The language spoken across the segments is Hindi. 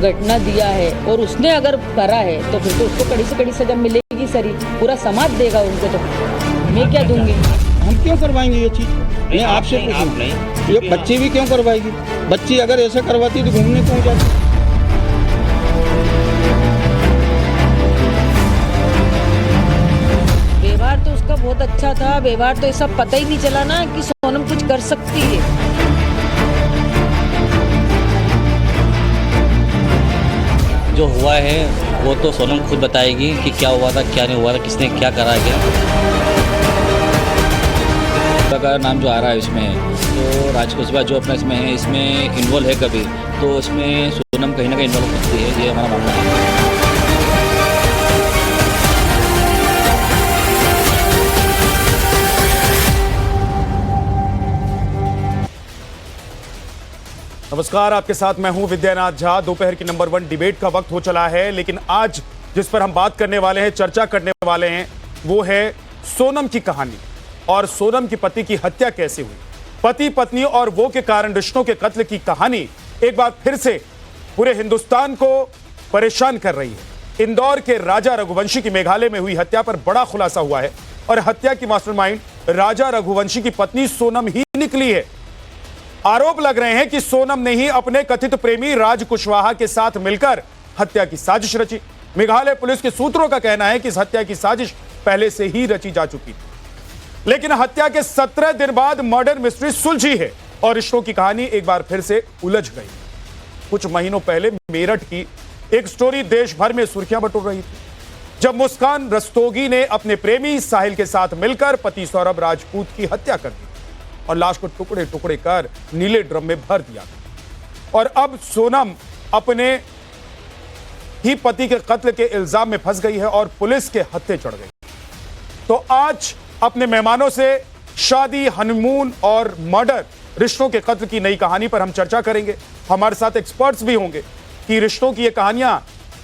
घटना दिया है और उसने अगर करा है तो फिर तो उसको कड़ी से कड़ी सजा मिलेगी सर ही, पूरा समाज देगा उनको। तो मैं क्या दूंगी? हम क्यों करवाएंगे ये चीज? मैं आपसे पूछूं, ये बच्ची भी क्यों करवाएगी? बच्ची अगर ऐसा करवाती तो घूमने क्यों जाती? व्यवहार तो उसका बहुत अच्छा था, व्यवहार तो ऐसा पता ही नहीं चला ना कि सोनम कुछ कर सकती है। जो हुआ है वो तो सोनम खुद बताएगी कि क्या हुआ था, क्या नहीं हुआ था, किसने क्या करा है। का नाम जो आ रहा है इसमें, तो राज कुशवाहा जो अपना इसमें है, इसमें इन्वॉल्व है कभी, तो इसमें सोनम कहीं ना कहीं इन्वॉल्व होती है, ये हमारा मानना है। नमस्कार, आपके साथ मैं हूं विद्यानाथ झा। दोपहर की नंबर 1 डिबेट का वक्त हो चला है, लेकिन आज जिस पर हम बात करने वाले हैं, चर्चा करने वाले हैं, वो है सोनम की कहानी और सोनम की पति की हत्या कैसे हुई। पति पत्नी और वो के कारण रिश्तों के कत्ल की कहानी एक बार फिर से पूरे हिंदुस्तान को परेशान कर रही है। इंदौर के राजा रघुवंशी की मेघालय में हुई हत्या पर बड़ा खुलासा हुआ है और हत्या की मास्टरमाइंड राजा रघुवंशी की पत्नी सोनम ही निकली है। आरोप लग रहे हैं कि सोनम ने ही अपने कथित प्रेमी राज कुशवाहा के साथ मिलकर हत्या की साजिश रची। मेघालय पुलिस के सूत्रों का कहना है कि इस हत्या की साजिश पहले से ही रची जा चुकी थी, लेकिन हत्या के 17 दिन बाद मर्डर मिस्ट्री सुलझी है और रिश्तों की कहानी एक बार फिर से उलझ गई। कुछ महीनों पहले मेरठ की एक स्टोरी देश भर में सुर्खियां बटोर रही थी, जब मुस्कान रस्तोगी ने अपने प्रेमी साहिल के साथ मिलकर पति सौरभ राजपूत की हत्या कर दी और लाश को टुकड़े टुकड़े कर नीले ड्रम में भर दिया। और अब सोनम अपने ही पति के कत्ल के इल्जाम में फंस गई है और पुलिस के हत्थे चढ़ गई। तो आज अपने मेहमानों से शादी, हनीमून और मर्डर, रिश्तों के कत्ल की नई कहानी पर हम चर्चा करेंगे। हमारे साथ एक्सपर्ट्स भी होंगे कि रिश्तों की ये कहानियां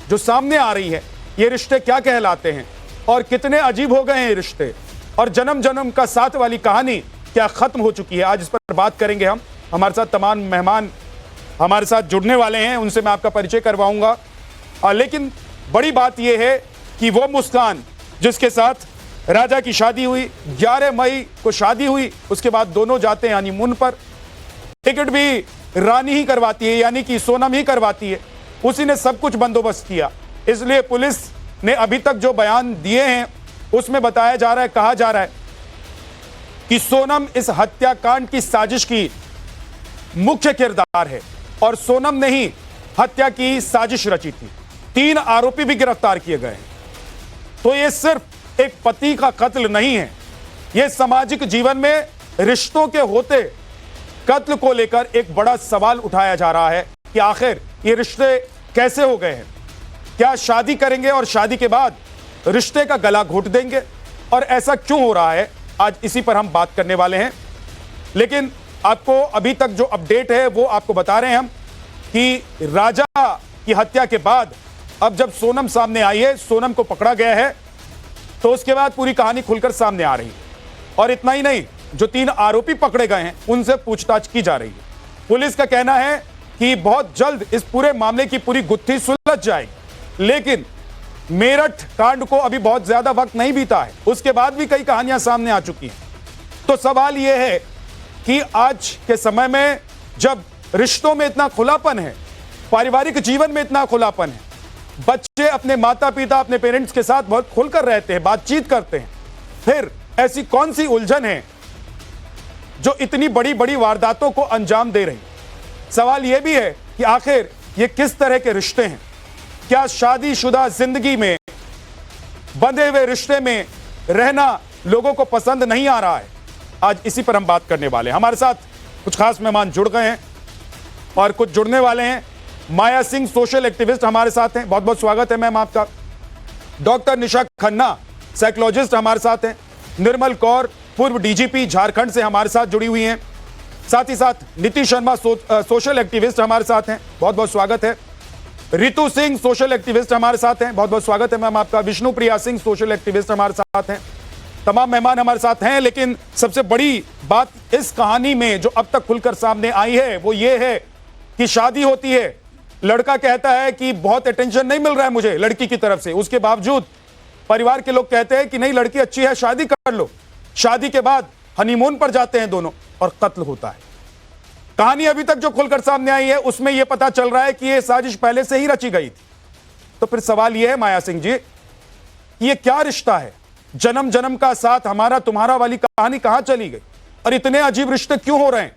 जो सामने आ रही हैं, ये रिश्ते क्या कहलाते हैं और कितने अजीब हो गए हैं ये रिश्ते, और जन्म जन्म का साथ वाली कहानी क्या खत्म हो चुकी है। आज इस पर बात करेंगे हम। हमारे साथ तमाम मेहमान हमारे साथ जुड़ने वाले हैं, उनसे मैं आपका परिचय करवाऊंगा। लेकिन बड़ी बात यह है कि वो मुस्कान जिसके साथ राजा की शादी हुई, 11 मई को शादी हुई, उसके बाद दोनों जाते हैं हनीमून पर। टिकट भी रानी ही करवाती है, यानी कि सोनम ही करवाती है, उसी ने सब कुछ बंदोबस्त किया। इसलिए पुलिस ने अभी तक जो बयान दिए हैं उसमें बताया जा रहा है, कहा जा रहा है कि सोनम इस हत्याकांड की साजिश की मुख्य किरदार है और सोनम ने ही हत्या की साजिश रची थी। 3 आरोपी भी गिरफ्तार किए गए हैं। तो यह सिर्फ एक पति का कत्ल नहीं है, यह सामाजिक जीवन में रिश्तों के होते कत्ल को लेकर एक बड़ा सवाल उठाया जा रहा है कि आखिर ये रिश्ते कैसे हो गए हैं। क्या शादी करेंगे और शादी के बाद रिश्ते का गला घोट देंगे, और ऐसा क्यों हो रहा है, आज इसी पर हम बात करने वाले हैं। लेकिन आपको अभी तक जो अपडेट है वो आपको बता रहे हैं हम कि राजा की हत्या के बाद अब जब सोनम सामने आई है, सोनम को पकड़ा गया है, तो उसके बाद पूरी कहानी खुलकर सामने आ रही है। और इतना ही नहीं, जो 3 आरोपी पकड़े गए हैं उनसे पूछताछ की जा रही है। पुलिस का कहना है कि बहुत जल्द इस पूरे मामले की पूरी गुत्थी सुलझ जाएगी, लेकिन मेरठ कांड को अभी बहुत ज्यादा वक्त नहीं बीता है, उसके बाद भी कई कहानियां सामने आ चुकी हैं। तो सवाल यह है कि आज के समय में जब रिश्तों में इतना खुलापन है, पारिवारिक जीवन में इतना खुलापन है, बच्चे अपने माता पिता, अपने पेरेंट्स के साथ बहुत खुलकर रहते हैं, बातचीत करते हैं, फिर ऐसी कौन सी उलझन है जो इतनी बड़ी बड़ी वारदातों को अंजाम दे रही। सवाल यह भी है कि आखिर ये किस तरह के रिश्ते हैं। क्या शादीशुदा जिंदगी में, बंधे हुए रिश्ते में रहना लोगों को पसंद नहीं आ रहा है। आज इसी पर हम बात करने वाले हैं। हमारे साथ कुछ खास मेहमान जुड़ गए हैं और कुछ जुड़ने वाले हैं। माया सिंह सोशल एक्टिविस्ट हमारे साथ हैं, बहुत बहुत स्वागत है मैम आपका। डॉक्टर निशा खन्ना साइकोलॉजिस्ट हमारे साथ हैं। निर्मल कौर पूर्व डीजीपी झारखंड से हमारे साथ जुड़ी हुई हैं। साथ ही साथ नीति शर्मा सोशल एक्टिविस्ट हमारे साथ हैं, बहुत बहुत स्वागत है। रितु सिंह सोशल एक्टिविस्ट हमारे साथ हैं, बहुत बहुत स्वागत है मैम आपका। विष्णु प्रिया सिंह सोशल एक्टिविस्ट हमारे साथ हैं। तमाम मेहमान हमारे साथ हैं, लेकिन सबसे बड़ी बात इस कहानी में जो अब तक खुलकर सामने आई है वो ये है कि शादी होती है, लड़का कहता है कि बहुत अटेंशन नहीं मिल रहा है मुझे लड़की की तरफ से, उसके बावजूद परिवार के लोग कहते हैं कि नहीं लड़की अच्छी है, शादी कर लो। शादी के बाद हनीमून पर जाते हैं दोनों और कत्ल होता है। कहानी अभी तक जो खुलकर सामने आई है उसमें यह पता चल रहा है कि यह साजिश पहले से ही रची गई थी। तो फिर सवाल यह है माया सिंह जी, ये क्या रिश्ता है? जन्म जन्म का साथ हमारा तुम्हारा वाली कहानी कहां चली गई और इतने अजीब रिश्ते क्यों हो रहे हैं?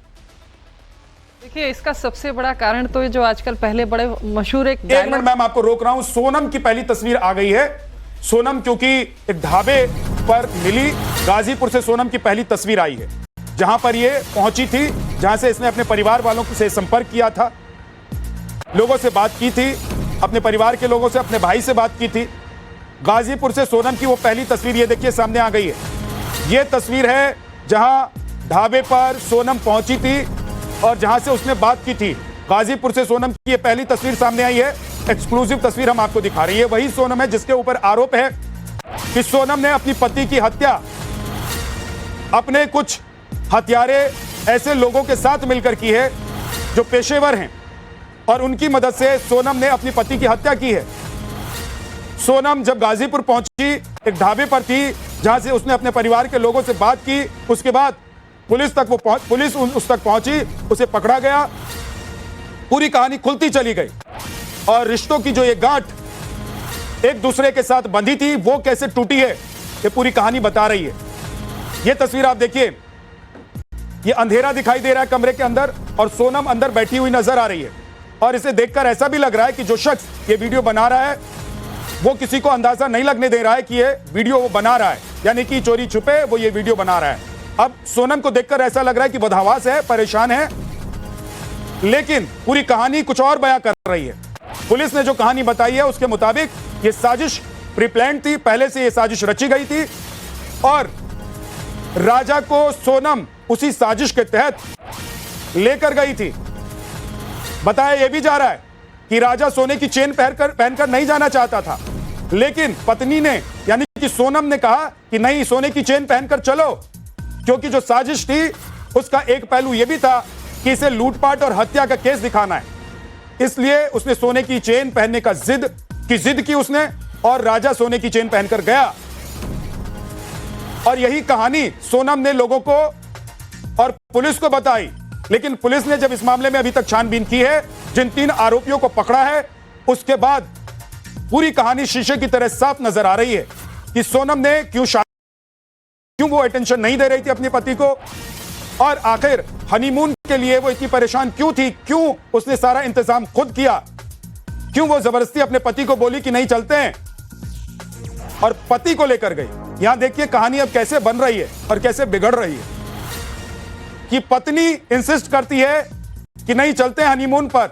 देखिए, इसका सबसे बड़ा कारण तो ये जो आजकल पहले बड़े मशहूर एक मिनट मैम, आपको रोक रहा हूं। सोनम की पहली तस्वीर आ गई है। सोनम क्योंकि एक ढाबे पर मिली, गाजीपुर से सोनम की पहली तस्वीर आई है, जहां पर ये पहुंची थी, जहां से इसने अपने परिवार वालों से संपर्क किया था, लोगों से बात की थी, अपने परिवार के लोगों से, अपने भाई से बात की थी। गाजीपुर से सोनम की वो पहली तस्वीर ये देखिए सामने आ गई है। ये तस्वीर है जहां ढाबे पर सोनम पहुंची थी और जहां से उसने बात की थी। गाजीपुर से सोनम की ये पहली तस्वीर सामने आई है। एक्सक्लूसिव तस्वीर हम आपको दिखा रहे हैं। वही सोनम है जिसके ऊपर आरोप है कि सोनम ने अपनी पति की हत्या अपने कुछ हत्यारे ऐसे लोगों के साथ मिलकर की है जो पेशेवर हैं और उनकी मदद से सोनम ने अपनी पति की हत्या की है। सोनम जब गाजीपुर पहुंची, एक ढाबे पर थी जहां से उसने अपने परिवार के लोगों से बात की। उसके बाद पुलिस उस तक पहुंची, उसे पकड़ा गया। पूरी कहानी खुलती चली गई और रिश्तों की जो ये गांठ एक दूसरे के साथ बंधी थी वो कैसे टूटी है, ये पूरी कहानी बता रही है। ये तस्वीर आप देखिए, ये अंधेरा दिखाई दे रहा है कमरे के अंदर और सोनम अंदर बैठी हुई नजर आ रही है और इसे देखकर ऐसा भी लग रहा है कि जो शख्स ये वीडियो बना रहा है वो किसी को अंदाजा नहीं लगने दे रहा है कि ये वीडियो वो बना रहा है, यानी कि चोरी छुपे वो ये वीडियो बना रहा है। अब सोनम को देखकर ऐसा लग रहा है कि बदहवास है, परेशान है, लेकिन पूरी कहानी कुछ और बयां कर रही है। पुलिस ने जो कहानी बताई है उसके मुताबिक ये साजिश प्रीप्लान्ड थी, पहले से ये साजिश रची गई थी और राजा को सोनम उसी साजिश के तहत लेकर गई थी। बताया यह भी जा रहा है कि राजा सोने की चेन पहनकर नहीं जाना चाहता था, लेकिन पत्नी ने यानी कि सोनम ने कहा कि नहीं, सोने की चेन पहनकर चलो, क्योंकि जो साजिश थी उसका एक पहलू यह भी था कि इसे लूटपाट और हत्या का केस दिखाना है। इसलिए उसने सोने की चेन पहनने का जिद की उसने और राजा सोने की चेन पहनकर गया। और यही कहानी सोनम ने लोगों को और पुलिस को बताई, लेकिन पुलिस ने जब इस मामले में अभी तक छानबीन की है, जिन 3 आरोपियों को पकड़ा है, उसके बाद पूरी कहानी शीशे की तरह साफ नजर आ रही है कि सोनम ने क्यों वो अटेंशन नहीं दे रही थी अपने पति को और आखिर हनीमून के लिए वो इतनी परेशान क्यों थी, क्यों उसने सारा इंतजाम खुद किया, क्यों वो जबरदस्ती अपने पति को बोली कि नहीं चलते हैं और पति को लेकर गई। यहां देखिए कहानी अब कैसे बन रही है और कैसे बिगड़ रही है कि पत्नी इंसिस्ट करती है कि नहीं चलते हैं हनीमून पर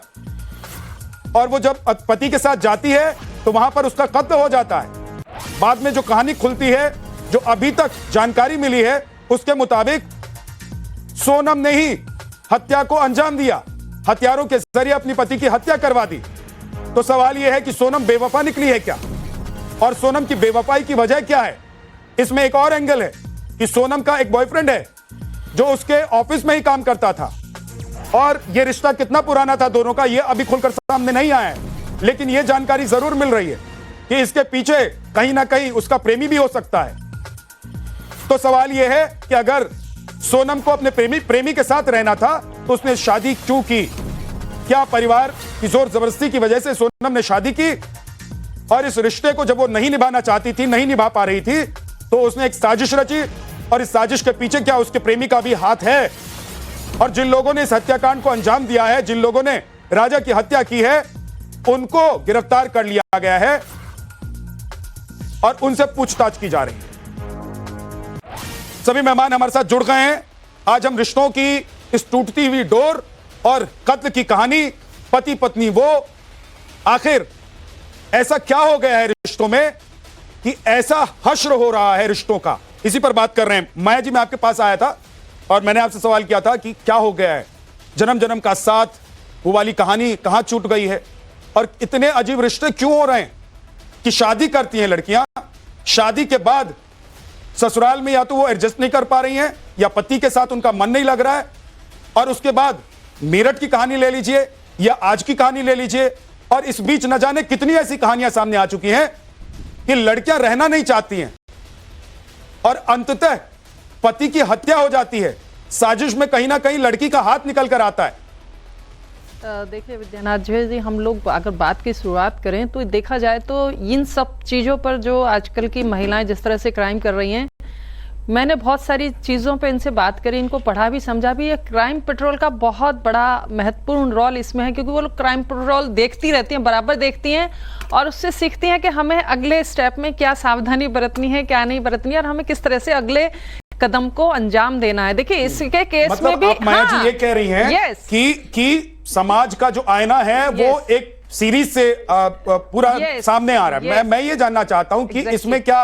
और वो जब पति के साथ जाती है तो वहां पर उसका कत्ल हो जाता है। बाद में जो कहानी खुलती है, जो अभी तक जानकारी मिली है, उसके मुताबिक सोनम ने ही हत्या को अंजाम दिया, हथियारों के जरिए अपनी पति की हत्या करवा दी। तो सवाल यह है कि सोनम बेवफा निकली है क्या और सोनम की बेवफाई की वजह क्या है? इसमें एक और एंगल है कि सोनम का एक बॉयफ्रेंड है जो उसके ऑफिस में ही काम करता था और यह रिश्ता कितना पुराना था दोनों का, यह अभी खुलकर सामने नहीं आया है, लेकिन यह जानकारी जरूर मिल रही है कि इसके पीछे कहीं ना कहीं उसका प्रेमी भी हो सकता है। तो सवाल यह है कि अगर सोनम को अपने प्रेमी के साथ रहना था तो उसने शादी क्यों की? क्या परिवार की जोर जबरदस्ती की वजह से सोनम ने शादी की और इस रिश्ते को जब वो नहीं निभाना चाहती थी, नहीं निभा पा रही थी, तो उसने एक साजिश रची और इस साजिश के पीछे क्या उसके प्रेमी का भी हाथ है? और जिन लोगों ने इस हत्याकांड को अंजाम दिया है, जिन लोगों ने राजा की हत्या की है, उनको गिरफ्तार कर लिया गया है और उनसे पूछताछ की जा रही है। सभी मेहमान हमारे साथ जुड़ गए हैं। आज हम रिश्तों की इस टूटती हुई डोर और कत्ल की कहानी, पति पत्नी वो, आखिर ऐसा क्या हो गया है रिश्तों में कि ऐसा हश्र हो रहा है रिश्तों का, इसी पर बात कर रहे हैं। माया जी, मैं आपके पास आया था और मैंने आपसे सवाल किया था कि क्या हो गया है, जन्म जन्म का साथ, वो वाली कहानी कहां छूट गई है और इतने अजीब रिश्ते क्यों हो रहे हैं कि शादी करती हैं लड़कियां, शादी के बाद ससुराल में या तो वो एडजस्ट नहीं कर पा रही हैं या पति के साथ उनका मन नहीं लग रहा है और उसके बाद मेरठ की कहानी ले लीजिए, या आज की कहानी ले लीजिए, और इस बीच न जाने कितनी ऐसी कहानियां सामने आ चुकी हैं कि लड़कियां रहना नहीं चाहती हैं और अंततः पति की हत्या हो जाती है। साजिश में कहीं ना कहीं लड़की का हाथ निकल कर आता है। देखिए विद्यानाथ जी, हम लोग अगर बात की शुरुआत करें तो देखा जाए तो इन सब चीज़ों पर जो आजकल की महिलाएं जिस तरह से क्राइम कर रही हैं, मैंने बहुत सारी चीज़ों पे इनसे बात करी, इनको पढ़ा भी समझा भी। ये क्राइम पेट्रोल का बहुत बड़ा महत्वपूर्ण रोल इसमें है, क्योंकि वो लोग क्राइम पेट्रोल देखती रहती हैं, बराबर देखती हैं और उससे सीखती हैं कि हमें अगले स्टेप में क्या सावधानी बरतनी है, क्या नहीं बरतनी है, और हमें किस तरह से अगले कदम को अंजाम देना है। देखिए इसके केस मतलब में भी आप माया जी ये कह रही हैं कि समाज का जो आईना है वो एक सीरीज से पूरा सामने आ रहा है। मैं ये जानना चाहता हूं कि इसमें क्या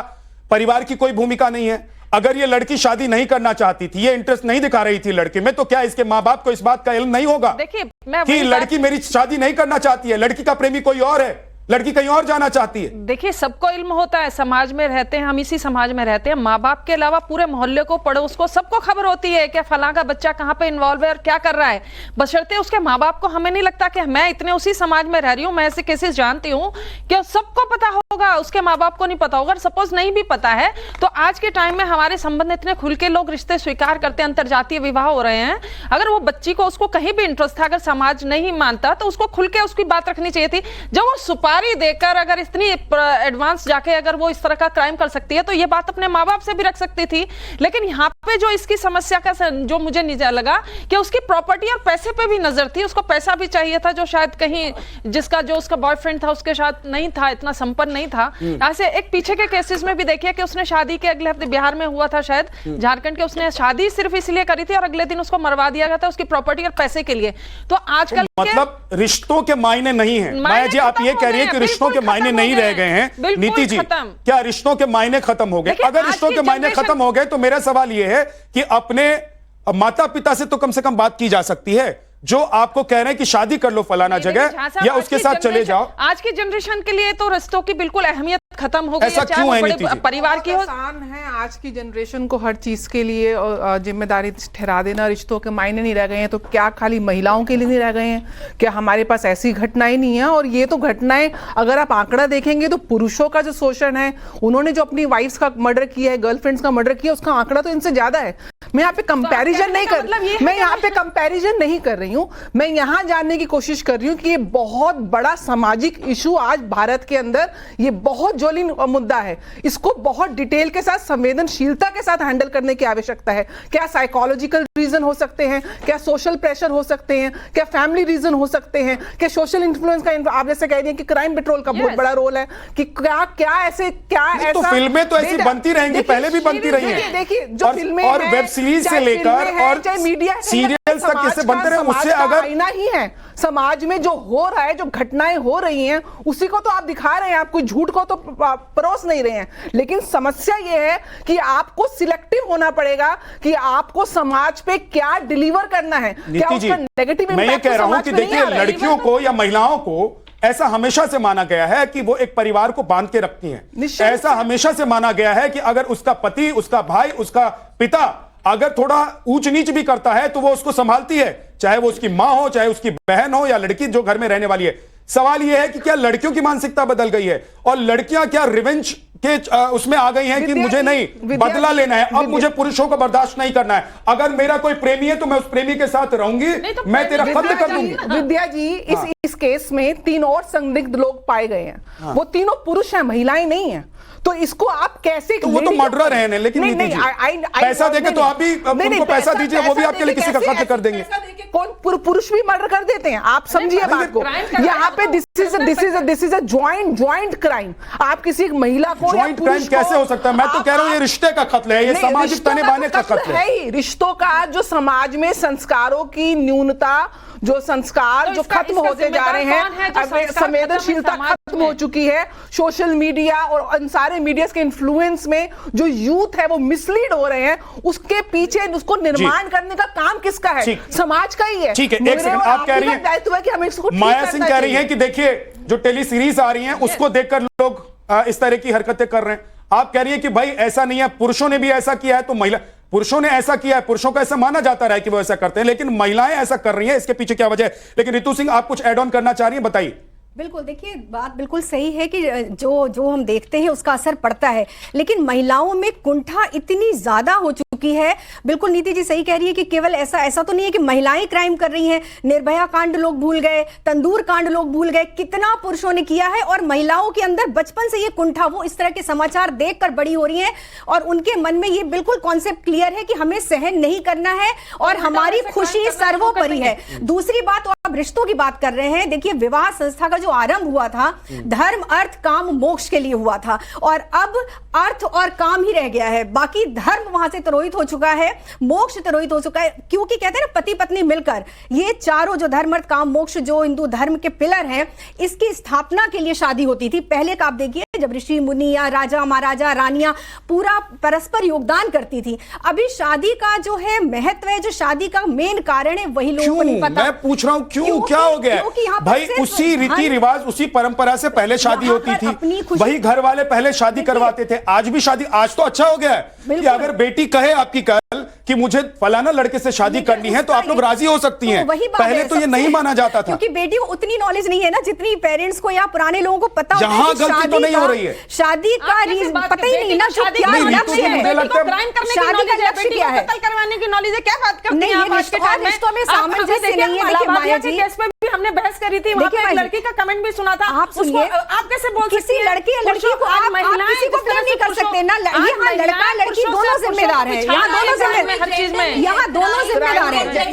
परिवार की कोई भूमिका नहीं है? अगर ये लड़की शादी नहीं करना चाहती थी, ये इंटरेस्ट नहीं दिखा रही थी लड़के में, तो क्या इसके माँ बाप को इस बात का इल्म नहीं होगा? देखिए कि लड़की मेरी शादी नहीं करना चाहती है, लड़की का प्रेमी कोई और है, लड़की कहीं और जाना चाहती है। देखिए सबको इल्म होता है, समाज में रहते हैं हम, इसी समाज में रहते हैं। माँ बाप के अलावा पूरे मोहल्ले को, पड़ोस को, सबको खबर होती है कि फलां का बच्चा कहाँ पे इन्वॉल्व है और क्या कर रहा है, बशर्ते उसके माँ बाप को। हमें नहीं लगता कि मैं इतने उसी समाज में रह रही हूँ, मैं ऐसे केसेस जानती हूँ कि सबको पता होगा, उसके माँ बाप को नहीं पता होगा। सपोज नहीं भी पता है तो आज के टाइम में हमारे संबंध इतने खुल के लोग रिश्ते स्वीकार करते हैं, अंतरजातीय विवाह हो रहे हैं। अगर वो बच्ची को, उसको कहीं भी इंटरेस्ट था, अगर समाज नहीं मानता तो उसको खुल के उसकी बात रखनी चाहिए थी। जब वो सुपारी देकर अगर इतनी एडवांस जाके अगर वो इस तरह का क्राइम कर सकती है तो ये बात अपने माँ बाप से भी रख सकती थी। लेकिन यहाँ पे जो इसकी समस्या का जो मुझे लगा कि उसकी प्रॉपर्टी और पैसे पे भी नजर थी, उसको पैसा भी चाहिए था जो शायद कहीं जिसका जो उसका बॉयफ्रेंड था उसके साथ नहीं था, इतना संपन्न नहीं था। ऐसे एक पीछे के केसेस में भी देखिए कि उसने शादी के अगले हफ्ते बिहार में हुआ था शायद, झारखंड के, उसने शादी सिर्फ इसलिए करी थी और अगले दिन उसको मरवा दिया गया था उसकी प्रॉपर्टी और पैसे के लिए। तो आजकल मतलब रिश्तों के मायने नहीं है माया जी, आप ये कह रही है कि रिश्तों के मायने नहीं रह गए हैं। नीति जी, क्या रिश्तों के मायने खत्म हो गए? अगर रिश्तों के मायने खत्म हो गए तो मेरा सवाल यह है कि अपने माता पिता से तो कम से कम बात की जा सकती है, जो आपको कह रहे हैं कि शादी कर लो फलाना जगह या उसके साथ चले जाओ। आज की जनरेशन के लिए तो रिश्तों की बिल्कुल अहमियत खत्म हो गई है, ऐसा क्यों है नीति जी? परिवार की आसान है आज की जनरेशन को हर चीज के लिए जिम्मेदारी ठहरा देना। रिश्तों के मायने नहीं रह गए हैं तो क्या खाली महिलाओं के लिए नहीं रह गए हैं? क्या हमारे पास ऐसी घटनाएं नहीं है? और ये तो घटनाएं अगर आप आंकड़ा देखेंगे तो पुरुषों का जो शोषण है, उन्होंने जो अपनी वाइफ्स का मर्डर किया है, गर्लफ्रेंड्स का मर्डर किया, उसका आंकड़ा तो इनसे ज्यादा है। मैं यहाँ पे कंपैरिजन नहीं कर मैं यहाँ पे कंपैरिजन नहीं कर रही हूँ, मैं यहाँ जानने की कोशिश कर रही हूँ कि ये बहुत बड़ा सामाजिक इशू आज भारत के अंदर, ये बहुत ज्वलंत मुद्दा है। इसको बहुत डिटेल के साथ, संवेदनशीलता के साथ हैंडल करने की आवश्यकता है। क्या साइकोलॉजिकल रीजन हो सकते हैं, क्या सोशल प्रेशर हो सकते हैं, क्या फैमिली रीजन हो सकते हैं, क्या सोशल इन्फ्लुएंस का, आप जैसे कह रही हैं कि क्राइम पेट्रोल का बहुत बड़ा रोल है, कि क्या क्या ऐसे क्या ऐसा तो फिल्में तो ऐसी बनती रहेंगी, पहले भी बनती रही हैं। देखिए जो फिल्में और वेब सीरीज से लेकर और मीडिया सीरियल तक कैसे बनते रहे, उससे अगर आईना ही है समाज में जो हो रहा है, जो घटनाएं हो रही हैं, उसी को तो आप दिखा रहे हैं, आप कोई झूठ को तो परोस नहीं रहे हैं। लेकिन समस्या यह है कि आपको सिलेक्टिव होना पड़ेगा कि आपको समाज पे क्या डिलीवर करना है, क्या उसका नेगेटिव इम्पैक्ट। मैं ये कह रहा हूं कि देखिए लड़कियों को या महिलाओं को ऐसा हमेशा से माना गया है कि वो एक परिवार को बांध के रखती हैं। ऐसा हमेशा से माना गया है कि अगर उसका पति, उसका भाई, उसका पिता अगर थोड़ा ऊंच नीच भी करता है तो वो उसको संभालती है, चाहे वो उसकी मां हो, चाहे उसकी बहन हो या लड़की जो घर में रहने वाली है। सवाल यह है कि क्या लड़कियों की मानसिकता बदल गई है और लड़कियां क्या रिवेंज के उसमें आ गई हैं कि मुझे नहीं बदला लेना है, अब मुझे पुरुषों को बर्दाश्त नहीं करना है, अगर मेरा कोई प्रेमी है तो मैं उस प्रेमी के साथ रहूंगी, मैं तेरा खत्म कर दूंगी। विद्या जी, इस केस में 3 और संदिग्ध लोग पाए गए हैं, वो तीनों पुरुष हैं, महिलाएं नहीं हैं। तो इसको आप कैसे, तो वो तो मर्डरर हैं, लेकिन पैसा देके तो आप भी उनको पैसा दीजिए, वो भी आपके लिए किसी का कत्ल कर देंगे। कौन पुरुष भी मर्डर कर देते हैं? आप समझिए बात को, यहाँ पे this is a joint crime. आप किसी महिला को, जॉइंट क्राइम कैसे हो सकता है? मैं तो कह रहा हूँ ये रिश्ते का कत्ल है, ये सामाजिक ताने बाने का कत्ल है ही। रिश्तों का जो समाज में संस्कारों की न्यूनता, जो संस्कार जो खत्म होते जा रहे हैं, संवेदनशीलता खत्म हो चुकी है, सोशल मीडिया और इन सारे मीडिया के इन्फ्लुएंस में जो यूथ है वो मिसलीड हो रहे हैं, उसके पीछे उसको निर्माण करने का काम किसका है? समाज का ही है। ठीक है, एक सेकंड, आप कह रही हैं, दायित्व है कि हमें इसको, माया सिंह कह रही हैं कि देखिए जो टेली सीरीज आ रही हैं उसको देखकर लोग इस तरह की हरकतें कर रहे हैं। आप कह रही है कि भाई ऐसा नहीं है, पुरुषों ने भी ऐसा किया है तो महिला, पुरुषों ने ऐसा किया है, पुरुषों को ऐसा माना जाता रहा है कि वो ऐसा करते हैं, लेकिन महिलाएं ऐसा कर रही हैं, इसके पीछे क्या वजह है? लेकिन रितु सिंह, आप कुछ ऐड ऑन करना चाह रही हैं, बताइए। बिल्कुल, देखिए बात बिल्कुल सही है कि जो हम देखते हैं उसका असर पड़ता है, लेकिन महिलाओं में कुंठा इतनी ज्यादा हो चुकी है। बिल्कुल नीति जी सही कह रही है कि केवल ऐसा तो नहीं है कि महिलाएं क्राइम कर रही हैं। निर्भया कांड लोग भूल गए, तंदूर कांड लोग भूल गए, कितना पुरुषों ने किया है, और महिलाओं के अंदर बचपन से ये कुंठा, वो इस तरह के समाचार देखकर बड़ी हो रही हैं और उनके मन में ये बिल्कुल कॉन्सेप्ट क्लियर है कि हमें सहन नहीं करना है और हमारी खुशी सर्वोपरि है। दूसरी बात, आप रिश्तों की बात कर रहे हैं, देखिए विवाह संस्था का जो आरंभ हुआ था धर्म अर्थ काम मोक्ष के लिए हुआ था, और अब अर्थ और काम ही रह गया है, बाकी धर्म वहां से तिरोहित हो चुका है, मोक्ष तिरोहित हो चुका है। क्योंकि कहते हैं ना, पति पत्नी मिलकर ये चारों जो धर्म अर्थ काम मोक्ष जो हिंदू धर्म के पिलर हैं, इसकी स्थापना के लिए शादी होती थी। पहले का आप देखिए, जब ऋषि मुनि या राजा महाराजा रानियां पूरा परस्पर योगदान करती थी। अभी शादी का जो है महत्व है, जो शादी का मेन कारण है, वही लोगों को नहीं पता। मैं पूछ रहा हूं क्यों, क्या हो गया भाई? उसी रीति रिवाज, उसी परंपरा से पहले शादी होती थी, वही घर वाले पहले शादी करवाते थे। आज भी शादी, आज तो अच्छा हो गया है कि अगर बेटी कहे आपकी कल कि मुझे फलाना लड़के से शादी करनी है तो आप लोग राजी हो सकती हैं। पहले तो ये नहीं माना जाता था, क्योंकि बेटी को उतनी नॉलेज नहीं है ना जितनी पेरेंट्स को या पुराने लोगों को पता होता है। यहां गलती तो नहीं हो रही है, शादी का रीजन पता ही नहीं ना, जो क्या लक्ष्य है, शादी का लक्ष्य क्या है, कत्ल करवाने की नॉलेज है। क्या बात करते हैं आप आज के टाइम में? रिश्तों में सामंजस्य नहीं है। देखिए माया जी, केस में भी हमने बहस करी थी, वहां पे एक लड़की का कमेंट भी सुना था। आप सुनिए, आप कैसे बोल सकती किसी हैं? लड़की या लड़की को आप किसी को ब्लेम नहीं कर सकते ना। यहाँ लड़का लड़की दोनों जिम्मेदार है, यहाँ दोनों जिम्मेदार, हर चीज में यहाँ दोनों जिम्मेदार है।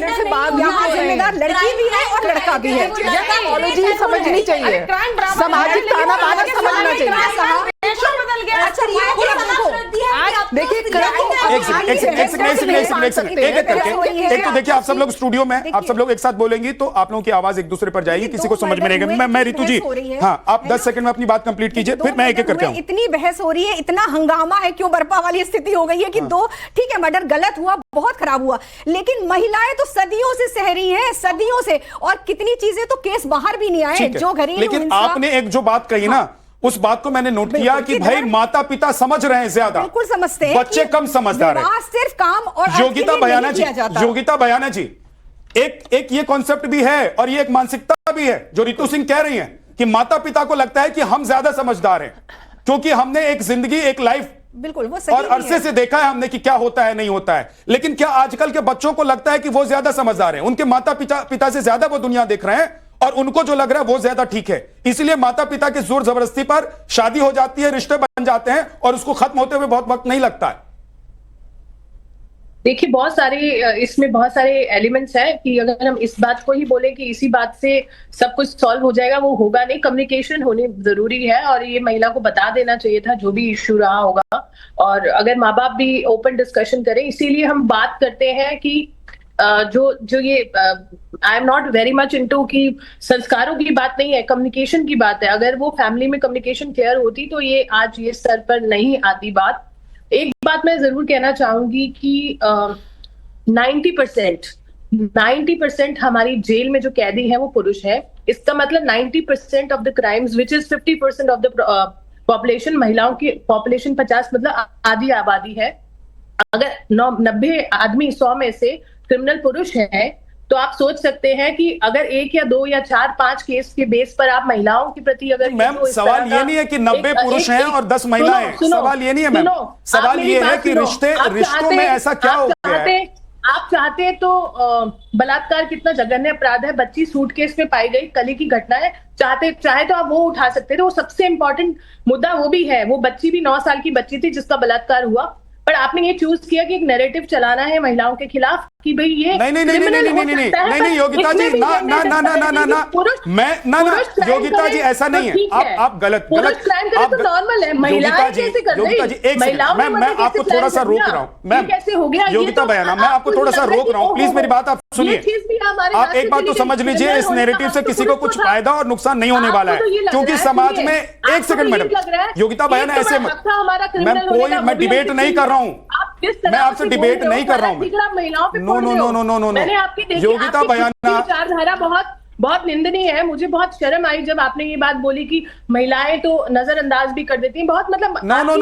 यहाँ जिम्मेदार लड़की भी है और लड़का भी है। टर्मिनोलॉजी समझनी चाहिए, सामाजिक ताना बाना समझना चाहिए। बदल गया। अच्छा, देखिए एक तो देखिए, आप सब लोग स्टूडियो में, आप सब लोग एक साथ बोलेंगी तो आप लोगों की आवाज एक दूसरे पर जाएगी, किसी को समझ में नहीं आएगी। मैं रितु जी, हाँ, आप 10 सेकंड में अपनी बात कंप्लीट कीजिए, फिर मैं एक-एक करके आऊं। इतनी बहस हो रही है, इतना हंगामा है, क्यों बर्पा वाली स्थिति हो गई है कि दो, ठीक है मर्डर गलत हुआ, बहुत खराब हुआ, लेकिन महिलाएं तो सदियों से सह रही हैं, सदियों से, और कितनी चीजें तो केस बाहर भी नहीं आए जो घरेलू। लेकिन आपने एक जो बात कही ना, उस बात को मैंने नोट किया कि भाई माता पिता समझ रहे हैं ज्यादा, बिल्कुल समझते हैं, बच्चे कम समझदार हैं। सिर्फ काम और योगिता बयाना जी, योगिता बयाना जी, एक ये कॉन्सेप्ट भी है और ये एक मानसिकता भी है जो रितु सिंह कह रही हैं कि माता पिता को लगता है कि हम ज्यादा समझदार हैं क्योंकि हमने एक जिंदगी, एक लाइफ बिल्कुल वो सही और अरसे से देखा है हमने कि क्या होता है नहीं होता है। लेकिन क्या आजकल के बच्चों को लगता है कि वो ज्यादा समझदार हैं, उनके माता पिता से ज्यादा वो दुनिया देख रहे हैं और उनको जो लग रहा है वो ज्यादा ठीक है, इसलिए माता पिता की जोर जबरदस्ती पर शादी हो जाती है, रिश्ते बन जाते हैं और उसको खत्म होते हुए बहुत वक्त नहीं लगता है। देखिए, बहुत सारे इसमें बहुत सारे एलिमेंट्स हैं कि अगर हम इस बात को ही बोले कि इसी बात से सब कुछ सॉल्व हो जाएगा, वो होगा नहीं। कम्युनिकेशन होनी जरूरी है और ये महिला को बता देना चाहिए था जो भी इश्यू रहा होगा, और अगर माँ बाप भी ओपन डिस्कशन करें। इसीलिए हम बात करते हैं कि जो ये I am not very much into कि संस्कारों की बात नहीं है, कम्युनिकेशन की बात है। अगर वो फैमिली में कम्युनिकेशन क्लियर होती तो ये आज ये स्तर पर नहीं आती बात। एक बात मैं जरूर कहना चाहूंगी कि 90% हमारी जेल में जो कैदी हैं वो पुरुष हैं। इसका मतलब 90% of the crimes which is 50% of the population, महिलाओं की पॉपुलेशन 50 मतलब आधी आबादी है। अगर 90 आदमी 100 में से क्रिमिनल पुरुष हैं तो आप सोच सकते हैं कि अगर 1 या 2 या 4 5 केस के बेस पर आप महिलाओं के प्रति अगर मैम सवाल ये नहीं है कि 90 पुरुष हैं और 10 महिलाएं हैं, सवाल ये नहीं है मैम, सवाल ये है कि रिश्तों में ऐसा क्या हो गया है? आप चाहते हैं तो बलात्कार कितना जघन्य अपराध है, बच्ची सूटकेस में पाई गई, कल की घटना है, चाहे तो आप वो उठा सकते थे। वो सबसे इंपॉर्टेंट मुद्दा वो भी है, वो बच्ची भी 9 साल की बच्ची थी जिसका बलात्कार हुआ, पर आपने ये चूज किया कि एक नैरेटिव चलाना है महिलाओं के खिलाफ कि भाई ये नहीं योगिता जी, ना योगिता जी ऐसा नहीं है, आप गलत आप नॉर्मल है, महिलाएं कैसे कर रही? मैं आपको थोड़ा सा रोक रहा हूँ मैम, कैसे हो गया योगिता बयाना, मैं आपको थोड़ा सा रोक रहा हूँ, प्लीज मेरी बात आप सुनिए। आप एक बात तो समझ लीजिए, इस नैरेटिव से किसी को कुछ फायदा और नुकसान नहीं होने वाला है, क्योंकि समाज में, एक सेकंड मैडम, योगिता बयाना ऐसे, मैं डिबेट नहीं कर रहा हूँ, मैं आपसे डिबेट नहीं कर रहा हूँ, नो, योगिता बयाना, बहुत निंदनीय है। मुझे बहुत शर्म आई जब आपने ये बात बोली कि महिलाएं तो नजरअंदाज भी कर देती हैं। बहुत मतलब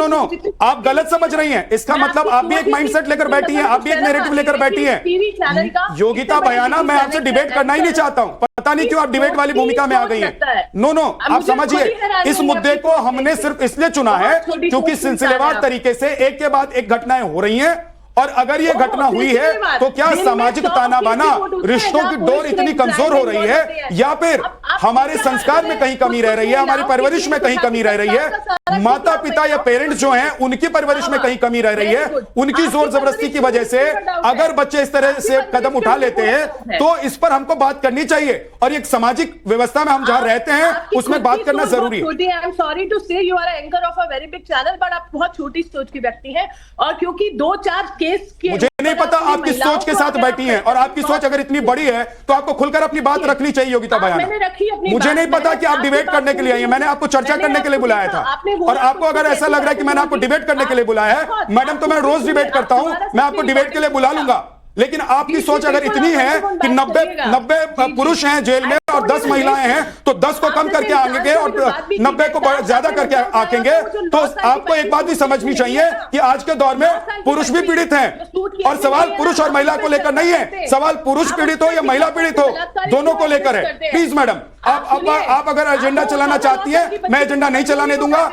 नो, आप गलत समझ रही हैं। इसका मतलब आप भी एक माइंडसेट लेकर बैठी हैं, आप भी एक नैरेटिव लेकर बैठी हैं। योगिता भयाना, मैं आपसे डिबेट करना ही नहीं चाहता हूं। पता नहीं क्यों आप डिबेट वाली भूमिका में आ गई हैं। नो, आप समझिए, इस मुद्दे को हमने सिर्फ इसलिए चुना है क्योंकि सिलसिलेवार तरीके से एक के बाद एक घटनाएं हो रही हैं, और अगर ये घटना हुई है तो क्या सामाजिक ताना बाना, रिश्तों की डोर इतनी कमजोर हो रही है, या फिर हमारे संस्कार में कहीं कमी रह रही है, हमारी परवरिश में कहीं कमी रह रही है, माता पिता या पेरेंट्स जो हैं उनकी परवरिश में कहीं कमी रह रही है, उनकी जोर जबरदस्ती की वजह से अगर बच्चे इस तरह से कदम उठा लेते हैं तो इस पर हमको बात करनी चाहिए। और एक सामाजिक व्यवस्था में हम जहां रहते हैं उसमें बात करना जरूरी है। I am sorry to say you are anchor of a very big channel, but आप बहुत छोटी सोच की व्यक्ति हैं। और क्योंकि 2-4 मुझे नहीं पता आप किस सोच के साथ बैठी हैं, और आपकी सोच अगर इतनी बड़ी है तो आपको खुलकर अपनी बात रखनी चाहिए योगिता भयाना। मुझे नहीं पता कि आप डिबेट करने के लिए आई हैं, मैंने आपको चर्चा करने के लिए बुलाया था। और आपको अगर ऐसा लग रहा है कि मैंने आपको डिबेट करने के लिए बुलाया है, मैडम तो मैं रोज डिबेट करता हूं, मैं आपको डिबेट के लिए बुला लूंगा। लेकिन आपकी सोच अगर इतनी है कि 90 पुरुष हैं जेल में और 10 महिलाएं हैं, तो 10 को कम करके आएंगे और 90 को ज्यादा करके आकेंगे, तो आपको एक बात भी समझनी चाहिए कि आज के दौर में पुरुष भी पीड़ित हैं। और सवाल पुरुष और महिला को लेकर नहीं है, सवाल पुरुष पीड़ित हो या महिला पीड़ित हो, दोनों को लेकर है। प्लीज मैडम, आप अगर एजेंडा चलाना चाहती है, मैं एजेंडा नहीं चलाने दूंगा।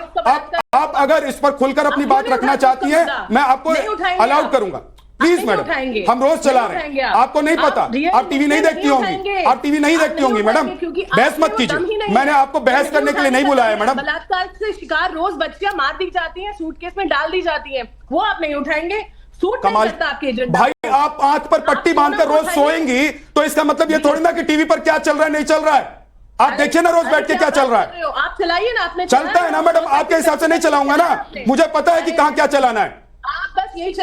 आप अगर इस पर खुलकर अपनी बात रखना चाहती है, मैं आपको अलाउड करूंगा। प्लीज मैडम, हम रोज चला रहे हैं, आपको नहीं पता, आप टीवी नहीं देखती होंगी, आप टीवी नहीं देखती होंगी मैडम, बहस मत कीजिए। मैंने आपको बहस करने के लिए नहीं बुलाया मैडम। बलात्कार से शिकार रोज बच्चियां मार दी जाती हैं, सूटकेस में डाल दी जाती हैं, वो आप नहीं उठाएंगे। कमाल आपके एजेंडा। भाई आप आंख पर पट्टी बांधकर रोज सोएंगी तो इसका मतलब ये थोड़ी ना कि टीवी पर क्या चल रहा है नहीं चल रहा है। आप देखिए ना रोज बैठ के क्या चल रहा है। आप चलाइए ना, आपने चलता है ना मैडम, आपके हिसाब से नहीं चलाऊंगा ना, मुझे पता है कि कहां क्या चलाना है।